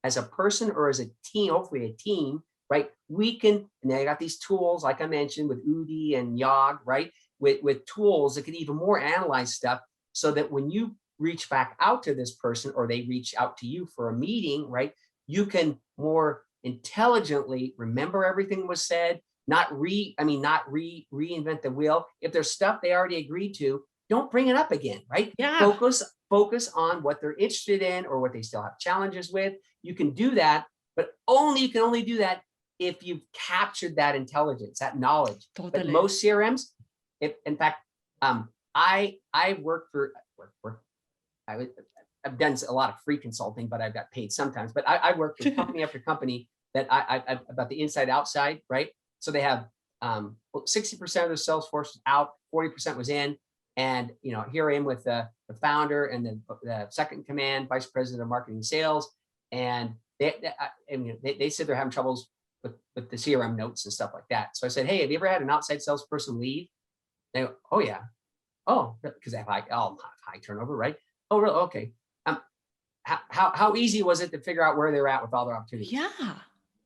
[SPEAKER 2] as a person or as a team, hopefully a team, right, we can, and I got these tools, like I mentioned, with Udi and Yog, right, with tools that can even more analyze stuff, so that when you reach back out to this person, or they reach out to you for a meeting, right, you can more intelligently remember everything that was said, not reinvent the wheel. If there's stuff they already agreed to, don't bring it up again, right?
[SPEAKER 1] Yeah.
[SPEAKER 2] Focus on what they're interested in or what they still have challenges with. You can do that, but you can only do that if you've captured that intelligence, that knowledge.
[SPEAKER 1] Totally.
[SPEAKER 2] But most CRMs, in fact, I've done a lot of free consulting, but I've got paid sometimes. But I worked with company after company that I about the inside outside, right? So they have 60% of the sales force was out, 40% was in. And, here I am with the founder and the second command, vice president of marketing and sales. And they said they're having troubles with the CRM notes and stuff like that. So I said, hey, have you ever had an outside salesperson leave? They go, oh yeah. Oh, because they have high turnover, right? Oh, really? Okay. How easy was it to figure out where they're at with all their opportunities?
[SPEAKER 1] Yeah.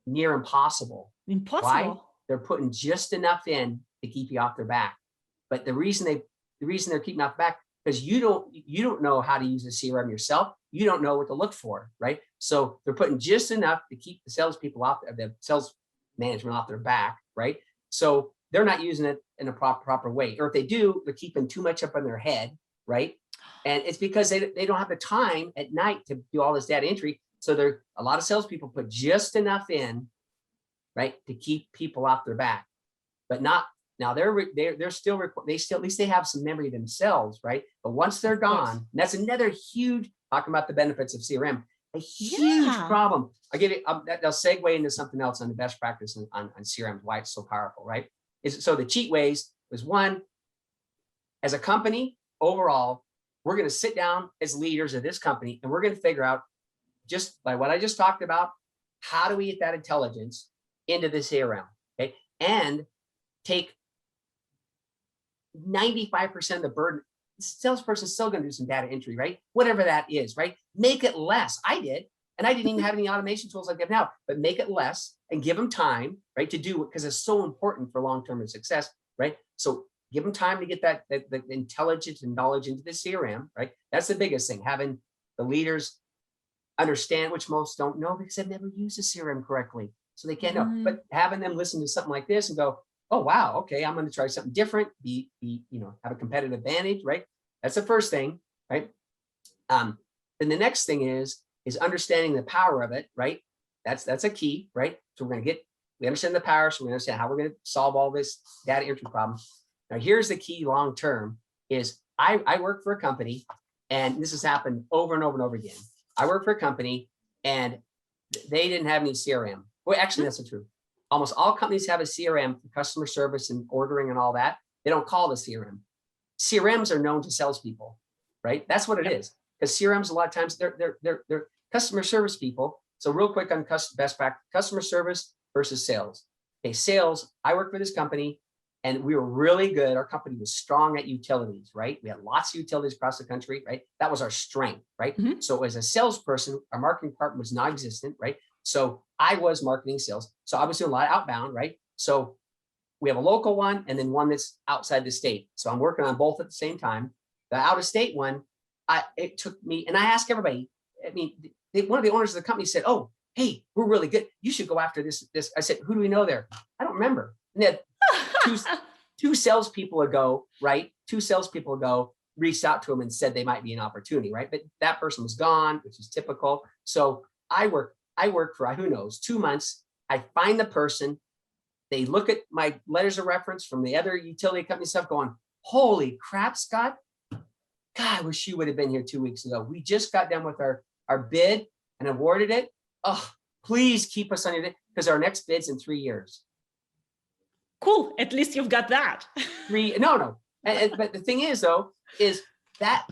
[SPEAKER 2] Near impossible.
[SPEAKER 1] Impossible.
[SPEAKER 2] Why? They're putting just enough in to keep you off their back. But the reason they're keeping off the back, because you don't know how to use a CRM yourself. You don't know what to look for, right? So they're putting just enough to keep the salespeople off, the sales management off their back, right? So they're not using it in a proper way. Or if they do, they're keeping too much up in their head, right? And it's because they don't have the time at night to do all this data entry. So a lot of salespeople put just enough in, right, to keep people off their back, but not now. They're still at least they have some memory themselves, right? But once they're gone, and that's another huge, talking about the benefits of CRM, a huge problem. I'll give you, they'll segue into something else on the best practice on CRM, why it's so powerful, right? So the cheat ways was one, as a company overall, we're going to sit down as leaders of this company and we're going to figure out, just by what I just talked about, how do we get that intelligence into the CRM, okay? And take 95% of the burden. The salesperson is still going to do some data entry, right? Whatever that is, right? Make it less. I did, and I didn't even have any automation tools like that now, but make it less and give them time, right, to do it, because it's so important for long-term success, right? So give them time to get the intelligence and knowledge into the CRM, right? That's the biggest thing, having the leaders understand, which most don't know because they've never used a CRM correctly. So they can't know, but having them listen to something like this and go, oh, wow, okay, I'm going to try something different, have a competitive advantage, right? That's the first thing, right? Then the next thing is understanding the power of it, right? That's a key, right? So we understand the power, so we understand how we're going to solve all this data entry problem. Now, here's the key long-term is I work for a company, and this has happened over and over and over again. I work for a company and they didn't have any CRM. Well, actually, that's not true. Almost all companies have a CRM for customer service and ordering and all that. They don't call it a CRM. CRMs are known to salespeople, right? That's what it is. Because CRMs, a lot of times, they're customer service people. So real quick on best practice, customer service versus sales. Okay, sales, I work for this company and we were really good. Our company was strong at utilities, right? We had lots of utilities across the country, right? That was our strength, right? So as a salesperson, our marketing department was non-existent, right? So I was marketing sales. So I was doing a lot of outbound, right? So we have a local one and then one that's outside the state. So I'm working on both at the same time. The out of state one, it took me, and I asked everybody, one of the owners of the company said, oh, hey, we're really good. You should go after this. I said, who do we know there? I don't remember. And then two salespeople ago, right? 2 salespeople ago reached out to him and said they might be an opportunity, right? But that person was gone, which is typical. So I work for, who knows, 2 months. I find the person. They look at my letters of reference from the other utility company stuff going, holy crap, Scott. God, I wish you would have been here 2 weeks ago. We just got done with our bid and awarded it. Oh, please keep us on your bid because our next bid's in 3 years.
[SPEAKER 1] Cool. At least you've got that.
[SPEAKER 2] No. But the thing is, though, is that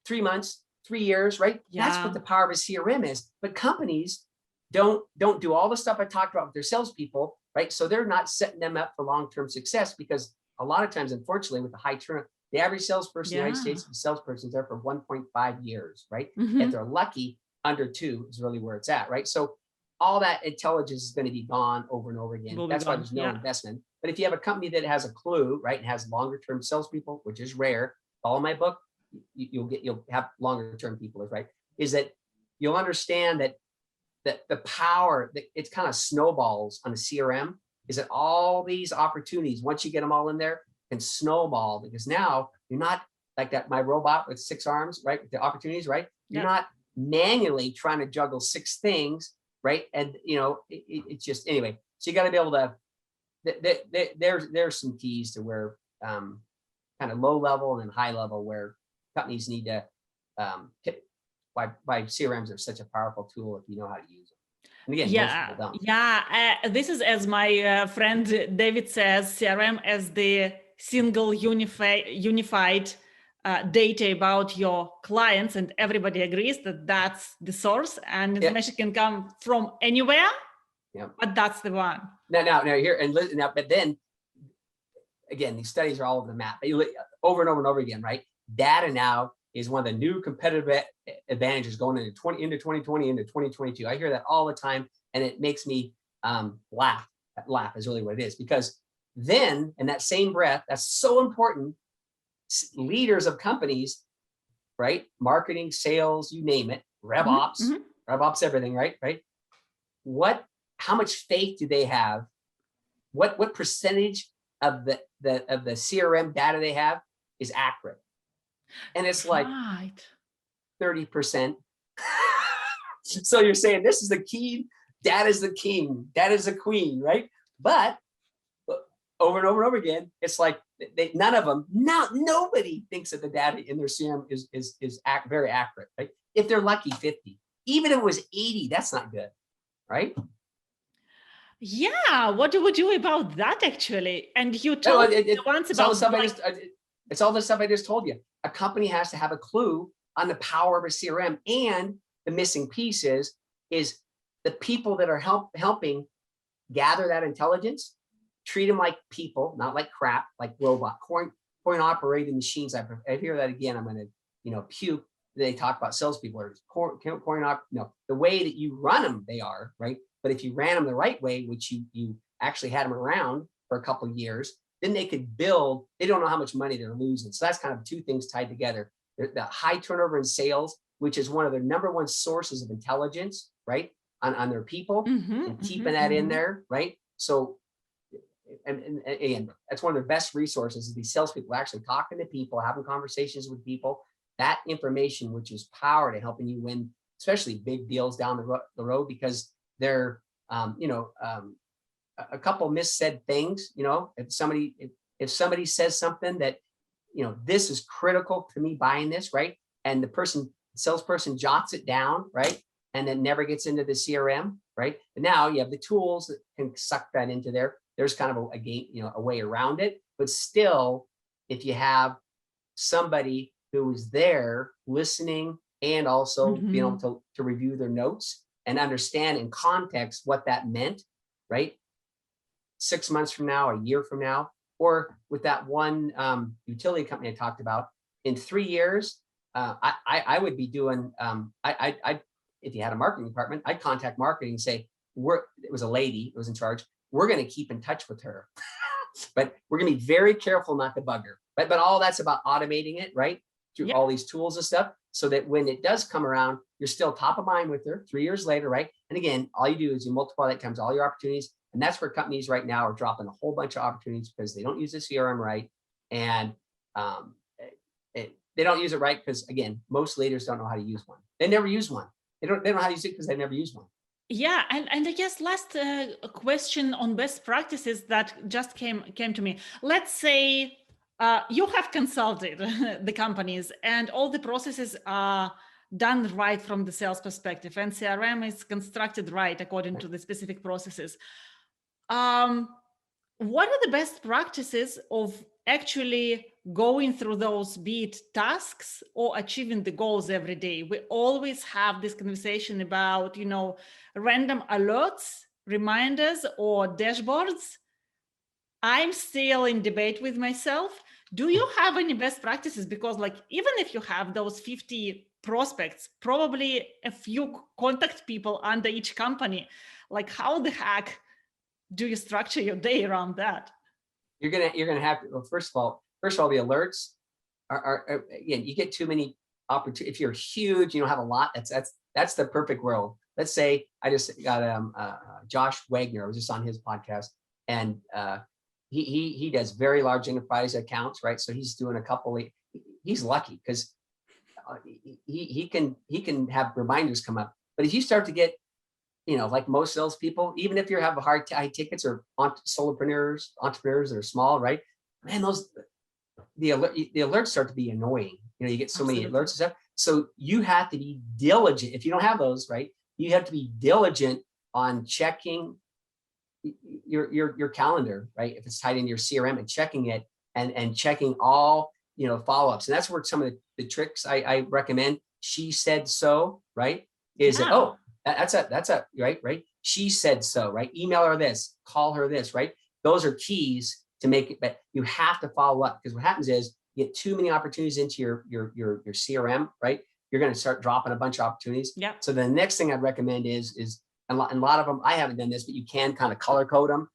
[SPEAKER 2] 3 months, 3 years, right? Yeah. That's what the power of a CRM is. But companies don't do all the stuff I talked about with their salespeople, right? So they're not setting them up for long-term success because a lot of times, unfortunately, with the high turnover, the average salesperson in the United States, the salesperson is there for 1.5 years, right? If they're lucky, under 2 is really where it's at, right? So all that intelligence is going to be gone over and over again. That's why there's no investment. But if you have a company that has a clue, right, and has longer term salespeople, which is rare, follow my book, you'll have longer term people, right? Is that you'll understand that the power that it kind of snowballs on a CRM is that all these opportunities, once you get them all in there, can snowball because now you're not like that, my robot with 6 arms, right? With the opportunities, right? You're not manually trying to juggle 6 things, right? And it's just, anyway, so you got to be able to, there's some keys to where kind of low level and high level where companies need to why CRMs are such a powerful tool if you know how to use them. And again, most people don't.
[SPEAKER 1] This is, as my friend David says, CRM as the single unified data about your clients, and everybody agrees that that's the source, and information can come from anywhere, but that's the one.
[SPEAKER 2] Now here, and listen now, but then again, these studies are all over the map, but over and over and over again, right? Data now is one of the new competitive advantages going into 2020, into 2022. I hear that all the time, and it makes me laugh. Laugh is really what it is, because then in that same breath, that's so important. Leaders of companies, right? Marketing, sales, you name it, rev ops, everything, right? How much faith do they have? What percentage of the CRM data they have is accurate? And it's like 30%. So you're saying this is the key, data is the king, data is the queen, right? But over and over and over again, it's like none of them, nobody thinks that the data in their CRM is very accurate, right? If they're lucky, 50. Even if it was 80, that's not good, right?
[SPEAKER 1] Yeah, what do we do about that actually? And you told me once about
[SPEAKER 2] it's all the stuff I just told you. A company has to have a clue on the power of a CRM, and the missing piece is the people that are helping gather that intelligence, treat them like people, not like crap, like robot, coin operated machines. I hear that again. I'm going to, puke. They talk about salespeople or the way that you run them, they are, right? But if you ran them the right way, which you actually had them around for a couple of years, then they could build. They don't know how much money they're losing. So that's kind of two things tied together. The high turnover in sales, which is one of their number one sources of intelligence, right? On their people, and keeping that in there, right? So, and again, that's one of their best resources, is these salespeople actually talking to people, having conversations with people. That information, which is power to helping you win, especially big deals down the road, because they're, a couple missaid things. If somebody says something that, this is critical to me buying this, right? And the salesperson jots it down, right? And then never gets into the CRM, right? But now you have the tools that can suck that into there. There's kind of a game, a way around it. But still, if you have somebody who is there listening and also being able to review their notes and understand in context what that meant, right? 6 months from now, a year from now, or with that one utility company I talked about, in 3 years, I would be doing, if you had a marketing department, I'd contact marketing and say, it was a lady who was in charge. We're going to keep in touch with her, but we're going to be very careful not to bug her. But all that's about automating it, right? Through all these tools and stuff, so that when it does come around, you're still top of mind with her 3 years later, right? And again, all you do is you multiply that times all your opportunities. And that's where companies right now are dropping a whole bunch of opportunities, because they don't use the CRM right. And they don't use it right because, again, most leaders don't know how to use one. They never use one. They don't know how to use it because they never use one.
[SPEAKER 1] Yeah, and I guess last question on best practices that just came to me. Let's say you have consulted the companies, and all the processes are done right from the sales perspective, and CRM is constructed right according to the specific processes. What are the best practices of actually going through those, be it tasks or achieving the goals every day? We always have this conversation about, random alerts, reminders, or dashboards. I'm still in debate with myself. Do you have any best practices? Because even if you have those 50 prospects, probably a few contact people under each company, how the heck do you structure your day around that?
[SPEAKER 2] You're gonna have to. Well, first of all, the alerts are again. You get too many opportunities. If you're huge, you don't have a lot. That's the perfect world. Let's say I just got Josh Wagner. I was just on his podcast, and he does very large enterprise accounts, right? So he's doing a couple. He's lucky because he can have reminders come up. But if you start to get, like most salespeople, even if you have high tickets or solopreneurs, entrepreneurs that are small, right? Man, the alerts start to be annoying. You get so many alerts and stuff. So you have to be diligent. If you don't have those, right, you have to be diligent on checking your calendar, right? If it's tied into your CRM, and checking it and checking all follow-ups. And that's where some of the tricks I recommend. She said so, right? Is that,
[SPEAKER 1] Yeah.
[SPEAKER 2] oh, that's a right. She said so, right? Email her this, call her this, right? Those are keys to make it, but you have to follow up, because what happens is you get too many opportunities into your CRM, right? You're going to start dropping a bunch of opportunities.
[SPEAKER 1] Yeah.
[SPEAKER 2] So the next thing I'd recommend is a lot of them, I haven't done this, but you can kind of color code them,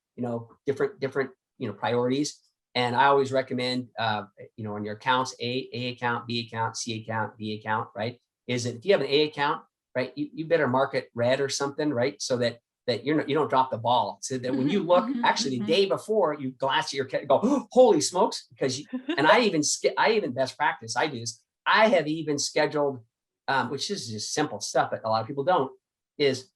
[SPEAKER 2] different priorities. And I always recommend, on your accounts, A account, B account, C account, D account, right? Is that if you have an A account, right, you better mark it red or something, right? So that you don't drop the ball. So that when you look, actually the day before, you glance at your kit and go, oh, holy smokes, because and I even best practice I do is I have even scheduled, which is just simple stuff that a lot of people don't, is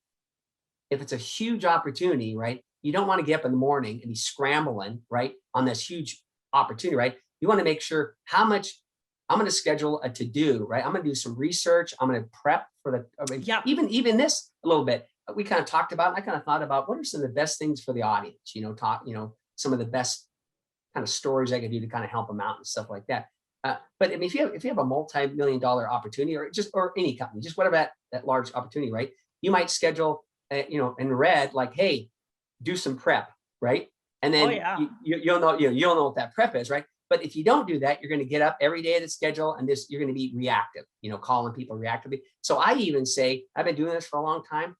[SPEAKER 2] if it's a huge opportunity, right? You don't want to get up in the morning and be scrambling, right, on this huge opportunity, right? You want to make sure how much I'm going to schedule a to-do, right? I'm going to do some research. I'm going to prep for even this a little bit. We kind of talked about, I kind of thought about what are some of the best things for the audience, some of the best kind of stories I could do to kind of help them out and stuff like that. But I mean, if you have a multi-million-dollar opportunity, or any company, just whatever that large opportunity, right? You might schedule, in red, like, hey, do some prep, right? And then you'll know what that prep is, right? But if you don't do that, you're going to get up every day of the schedule, and you're going to be reactive, calling people reactively. So I even say, I've been doing this for a long time.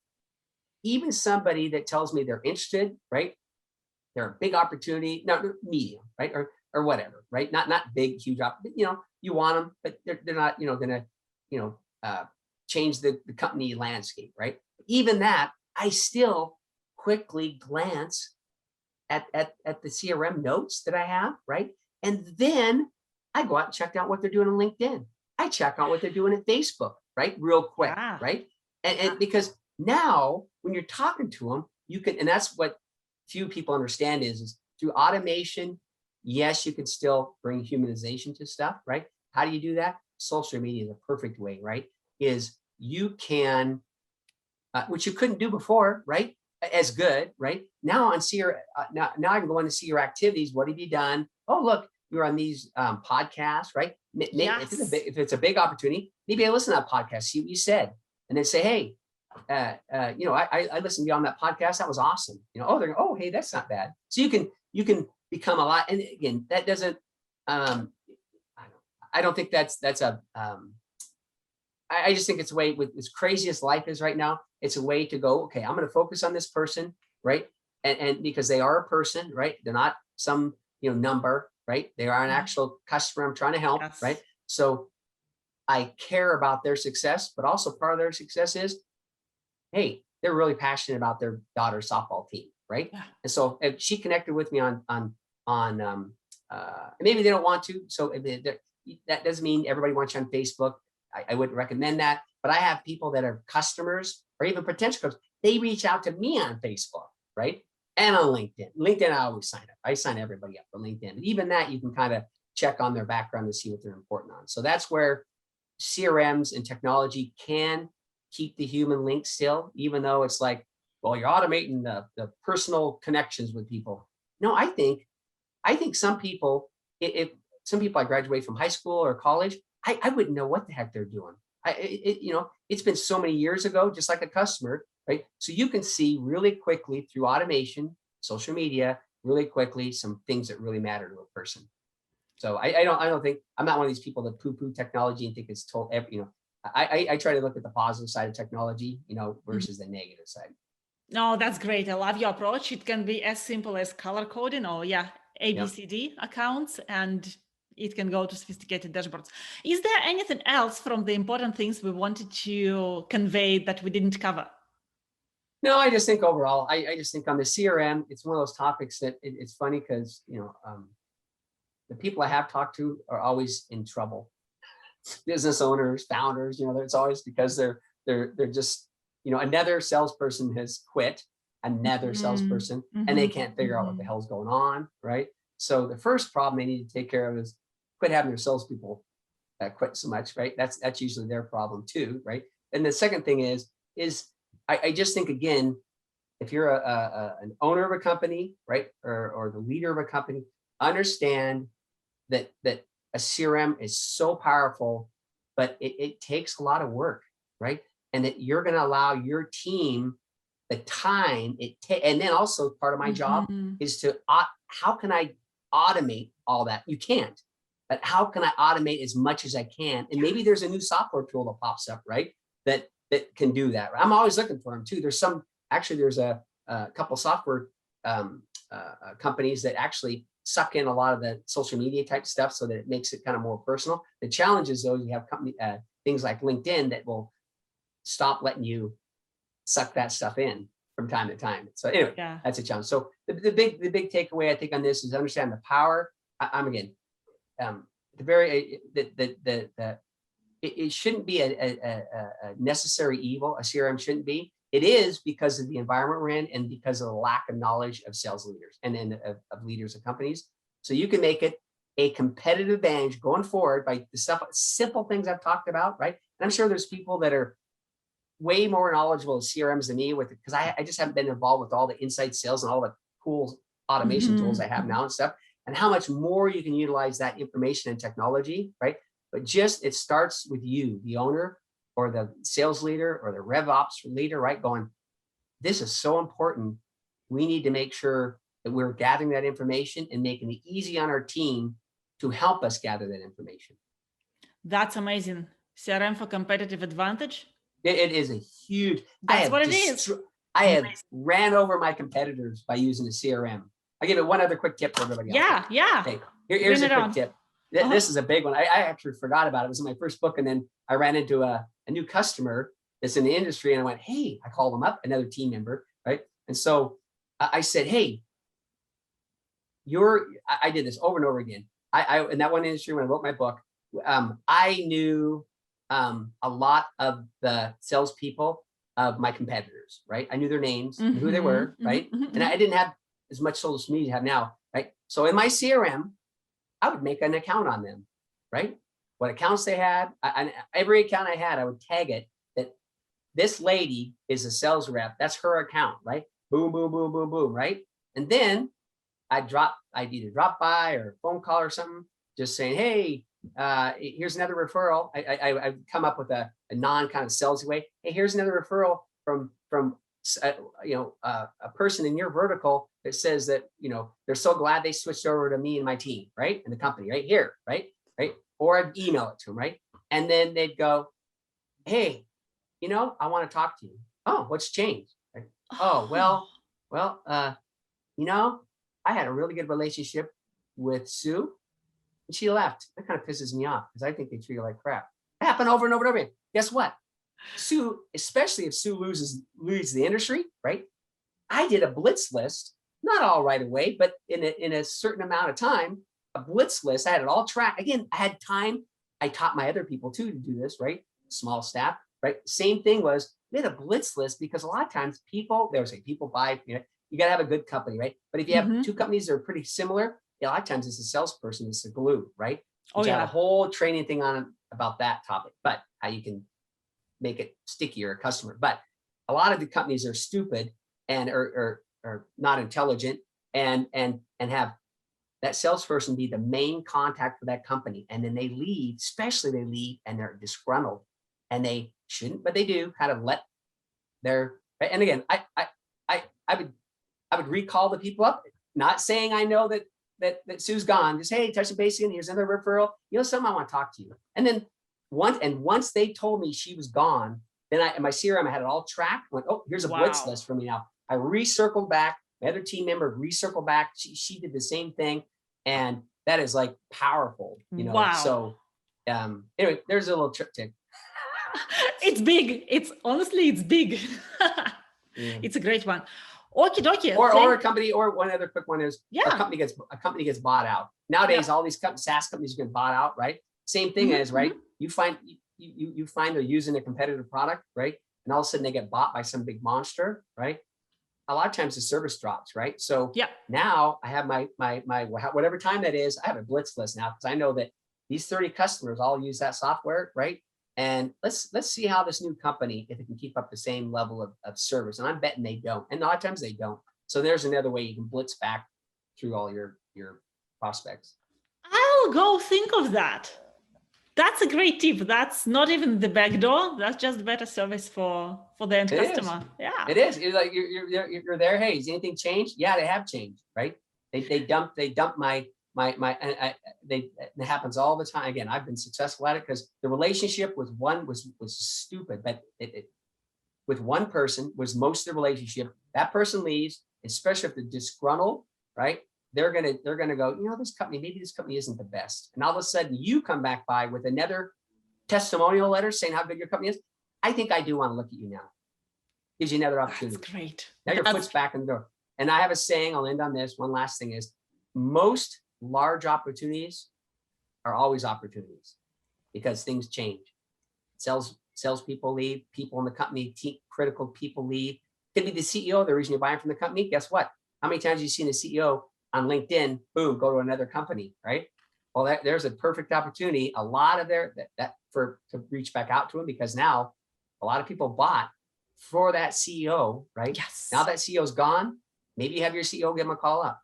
[SPEAKER 2] Even somebody that tells me they're interested, right? They're a big opportunity, no, medium, right? Or whatever, right? Not big, huge, you want them, but they're not, going to, change the company landscape, right? Even that, I still quickly glance at the CRM notes that I have, right? And then I go out and check out what they're doing on LinkedIn. I check out what they're doing at Facebook, right? Real quick, right? And because now when you're talking to them, you can, and that's what few people understand is through automation, yes, you can still bring humanization to stuff, right? How do you do that? Social media is a perfect way, right? Is you can, which you couldn't do before, right? As good, right? Now on now I can go in and see your activities. What have you done? Oh, look, you're on these podcasts, right? If it's a big opportunity, maybe I listen to that podcast, see what you said, and then say, hey, I listened to you on that podcast. That was awesome. Oh, hey, that's not bad. So you can become a lot. And again, that doesn't, I don't think that's a, I just think it's a way, with as crazy as life is right now, it's a way to go, okay, I'm going to focus on this person, right? And because they are a person, right? They're not some, number, right? They are an actual customer I'm trying to help, right? So I care about their success, but also part of their success is, hey, they're really passionate about their daughter's softball team, right? Yeah. And so if she connected with me on maybe they don't want to, so that doesn't mean everybody wants you on Facebook. I wouldn't recommend that, but I have people that are customers or even potential customers. They reach out to me on Facebook, right? And on LinkedIn. LinkedIn, I always sign up. I sign everybody up for LinkedIn. And even that, you can kind of check on their background to see what they're important on. So that's where CRMs and technology can keep the human link still, even though it's like, well, you're automating the personal connections with people. No, I think some people, if some people I graduate from high school or college, I wouldn't know what the heck they're doing. It's been so many years ago, just like a customer, right? So you can see really quickly through automation, social media, really quickly, some things that really matter to a person. So I don't think, I'm not one of these people that poo-poo technology and think it's I try to look at the positive side of technology, versus the negative side.
[SPEAKER 1] No, that's great. I love your approach. It can be as simple as color coding or ABCD accounts, and it can go to sophisticated dashboards. Is there anything else from the important things we wanted to convey that we didn't cover?
[SPEAKER 2] No, I just think overall, I just think on the CRM, it's one of those topics that it's funny because, the people I have talked to are always in trouble. Business owners, founders, it's always because they're just, another salesperson has quit, another salesperson, and they can't figure out what the hell's going on, right? So the first problem they need to take care of is quit having their salespeople quit so much, right? That's usually their problem too, right? And the second thing is I just think, again, if you're an owner of a company, right, or the leader of a company, understand that a CRM is so powerful, but it takes a lot of work, right? And that you're going to allow your team the time it takes. And then also part of my job is to, how can I automate all that? You can't, but how can I automate as much as I can? And maybe there's a new software tool that pops up, right? That can do that. I'm always looking for them too. There's a couple software companies that actually suck in a lot of the social media type stuff so that it makes it kind of more personal. The challenge is though, you have things like LinkedIn that will stop letting you suck that stuff in from time to time. So anyway, that's a challenge. So the big takeaway I think on this is understand the power. It shouldn't be a necessary evil. A CRM shouldn't be. It is because of the environment we're in and because of the lack of knowledge of sales leaders and of leaders of companies. So you can make it a competitive advantage going forward by the simple things I've talked about, right? And I'm sure there's people that are way more knowledgeable of CRMs than me because I just haven't been involved with all the inside sales and all the cool automation tools I have now and stuff, and how much more you can utilize that information and technology, right? But it starts with you, the owner or the sales leader or the rev ops leader, right? Going, this is so important. We need to make sure that we're gathering that information and making it easy on our team to help us gather that information.
[SPEAKER 1] That's amazing. CRM for competitive advantage.
[SPEAKER 2] It is a huge.
[SPEAKER 1] That's what it is.
[SPEAKER 2] I have ran over my competitors by using a CRM. I'll give it one other quick tip for everybody else.
[SPEAKER 1] Yeah.
[SPEAKER 2] Okay, here's a quick tip. This is a big one. I actually forgot about it. It was in my first book, and then I ran into a new customer that's in the industry, and I went, hey, I called them up, another team member, right? And so I said, hey, I did this over and over again. I in that one industry when I wrote my book, I knew a lot of the salespeople of my competitors, right? I knew their names, who they were, right? And I didn't have as much social media as I have now, right? So in my CRM, I would make an account on them, right? What accounts they had, and every account I had, I would tag it that this lady is a sales rep. That's her account, right? Boom, boom, boom, boom, boom, right? And then I'd either drop by or phone call or something, just saying, hey, here's another referral. I come up with a non kind of salesy way. Hey, here's another referral from a person in your vertical that says that, they're so glad they switched over to me and my team, right? And the company right here, right? Or I'd email it to them, right? And then they'd go, hey, I want to talk to you. Oh, what's changed? Right? Oh, well, I had a really good relationship with Sue. And she left. That kind of pisses me off because I think they treat her like crap. It happened over and over and over again. Guess what? Sue, especially if Sue leaves the industry, right? I did a blitz list, not all right away, but in a certain amount of time, a blitz list. I had it all tracked. Again, I had time. I taught my other people too to do this, right? Small staff, right? Same thing was we had a blitz list because a lot of times people buy, you got to have a good company, right? But if you have two companies that are pretty similar, a lot of times it's a salesperson, it's a glue, right? You have a whole training thing on about that topic, but how you can make it stickier, a customer. But a lot of the companies are stupid and are not intelligent and have that salesperson be the main contact for that company. And then they leave, especially they leave and they're disgruntled and they shouldn't, but they do kind of let their, and again, I would recall the people up, not saying I know that Sue's gone, just, hey, touch the base again, here's another referral. Something I want to talk to you. And then once they told me she was gone, then in my CRM, I had it all tracked. Went, oh, here's a blitz list for me now. I recircled back, my other team member recircled back. She did the same thing. And that is like powerful, So anyway, there's a little trip tip.
[SPEAKER 1] It's big. It's big. It's a great one. Okie dokie.
[SPEAKER 2] Or a company, or one other quick one is a company gets bought out. Nowadays, all these SaaS companies get bought out, right? Same thing as, right? You find they're using a competitive product, right? And all of a sudden they get bought by some big monster, right? A lot of times the service drops, right? So now I have my whatever time that is, I have a blitz list now because I know that these 30 customers all use that software, right? And let's see how this new company, if it can keep up the same level of service. And I'm betting they don't. And a lot of times they don't. So there's another way you can blitz back through all your prospects.
[SPEAKER 1] I will go think of that? That's a great tip. That's not even the back door. That's just better service for the end customer. Yeah,
[SPEAKER 2] it is. It's like you're there. Hey, has anything changed? Yeah, they have changed, right? They dump my it happens all the time. Again, I've been successful at it because the relationship with one was stupid, but with one person was most of the relationship. That person leaves, especially if they're disgruntled, right? They're gonna go, maybe this company isn't the best. And all of a sudden you come back by with another testimonial letter saying how good your company is. I think I do want to look at you now. Gives you another opportunity.
[SPEAKER 1] That's great.
[SPEAKER 2] Now your foot's back in the door. And I have a saying, I'll end on this. One last thing is, most large opportunities are always opportunities because things change. Salespeople leave, people in the company, critical people leave. Could be the CEO, the reason you're buying from the company. Guess what? How many times have you seen a CEO on LinkedIn, boom, go to another company, right? Well, there's a perfect opportunity. A lot of to reach back out to them because now a lot of people bought for that CEO, right?
[SPEAKER 1] Yes.
[SPEAKER 2] Now that CEO's gone, maybe you have your CEO give them a call up.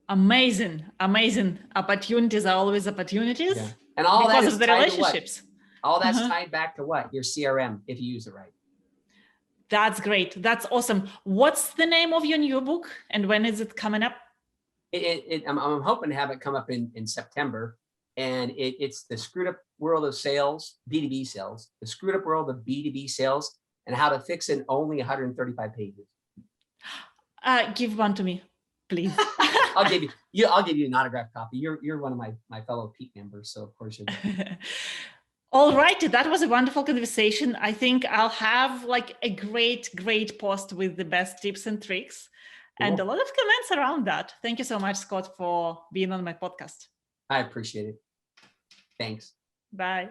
[SPEAKER 1] Amazing. Opportunities are always opportunities.
[SPEAKER 2] Yeah. And all
[SPEAKER 1] because
[SPEAKER 2] that is
[SPEAKER 1] of the relationships.
[SPEAKER 2] All that's tied back to what? Your CRM, if you use it right.
[SPEAKER 1] That's great. That's awesome. What's the name of your new book and when is it coming up?
[SPEAKER 2] I'm hoping to have it come up in September. And it's the screwed up world of sales, B2B sales, the screwed up world of B2B sales and how to fix it in only 135 pages.
[SPEAKER 1] Give one to me, please.
[SPEAKER 2] I'll give you an autographed copy. You're one of my fellow Peak members, so of course you will.
[SPEAKER 1] All right, that was a wonderful conversation. I think I'll have like a great post with the best tips and tricks and a lot of comments around that. Thank you so much, Scott, for being on my podcast.
[SPEAKER 2] I appreciate it. Thanks.
[SPEAKER 1] Bye.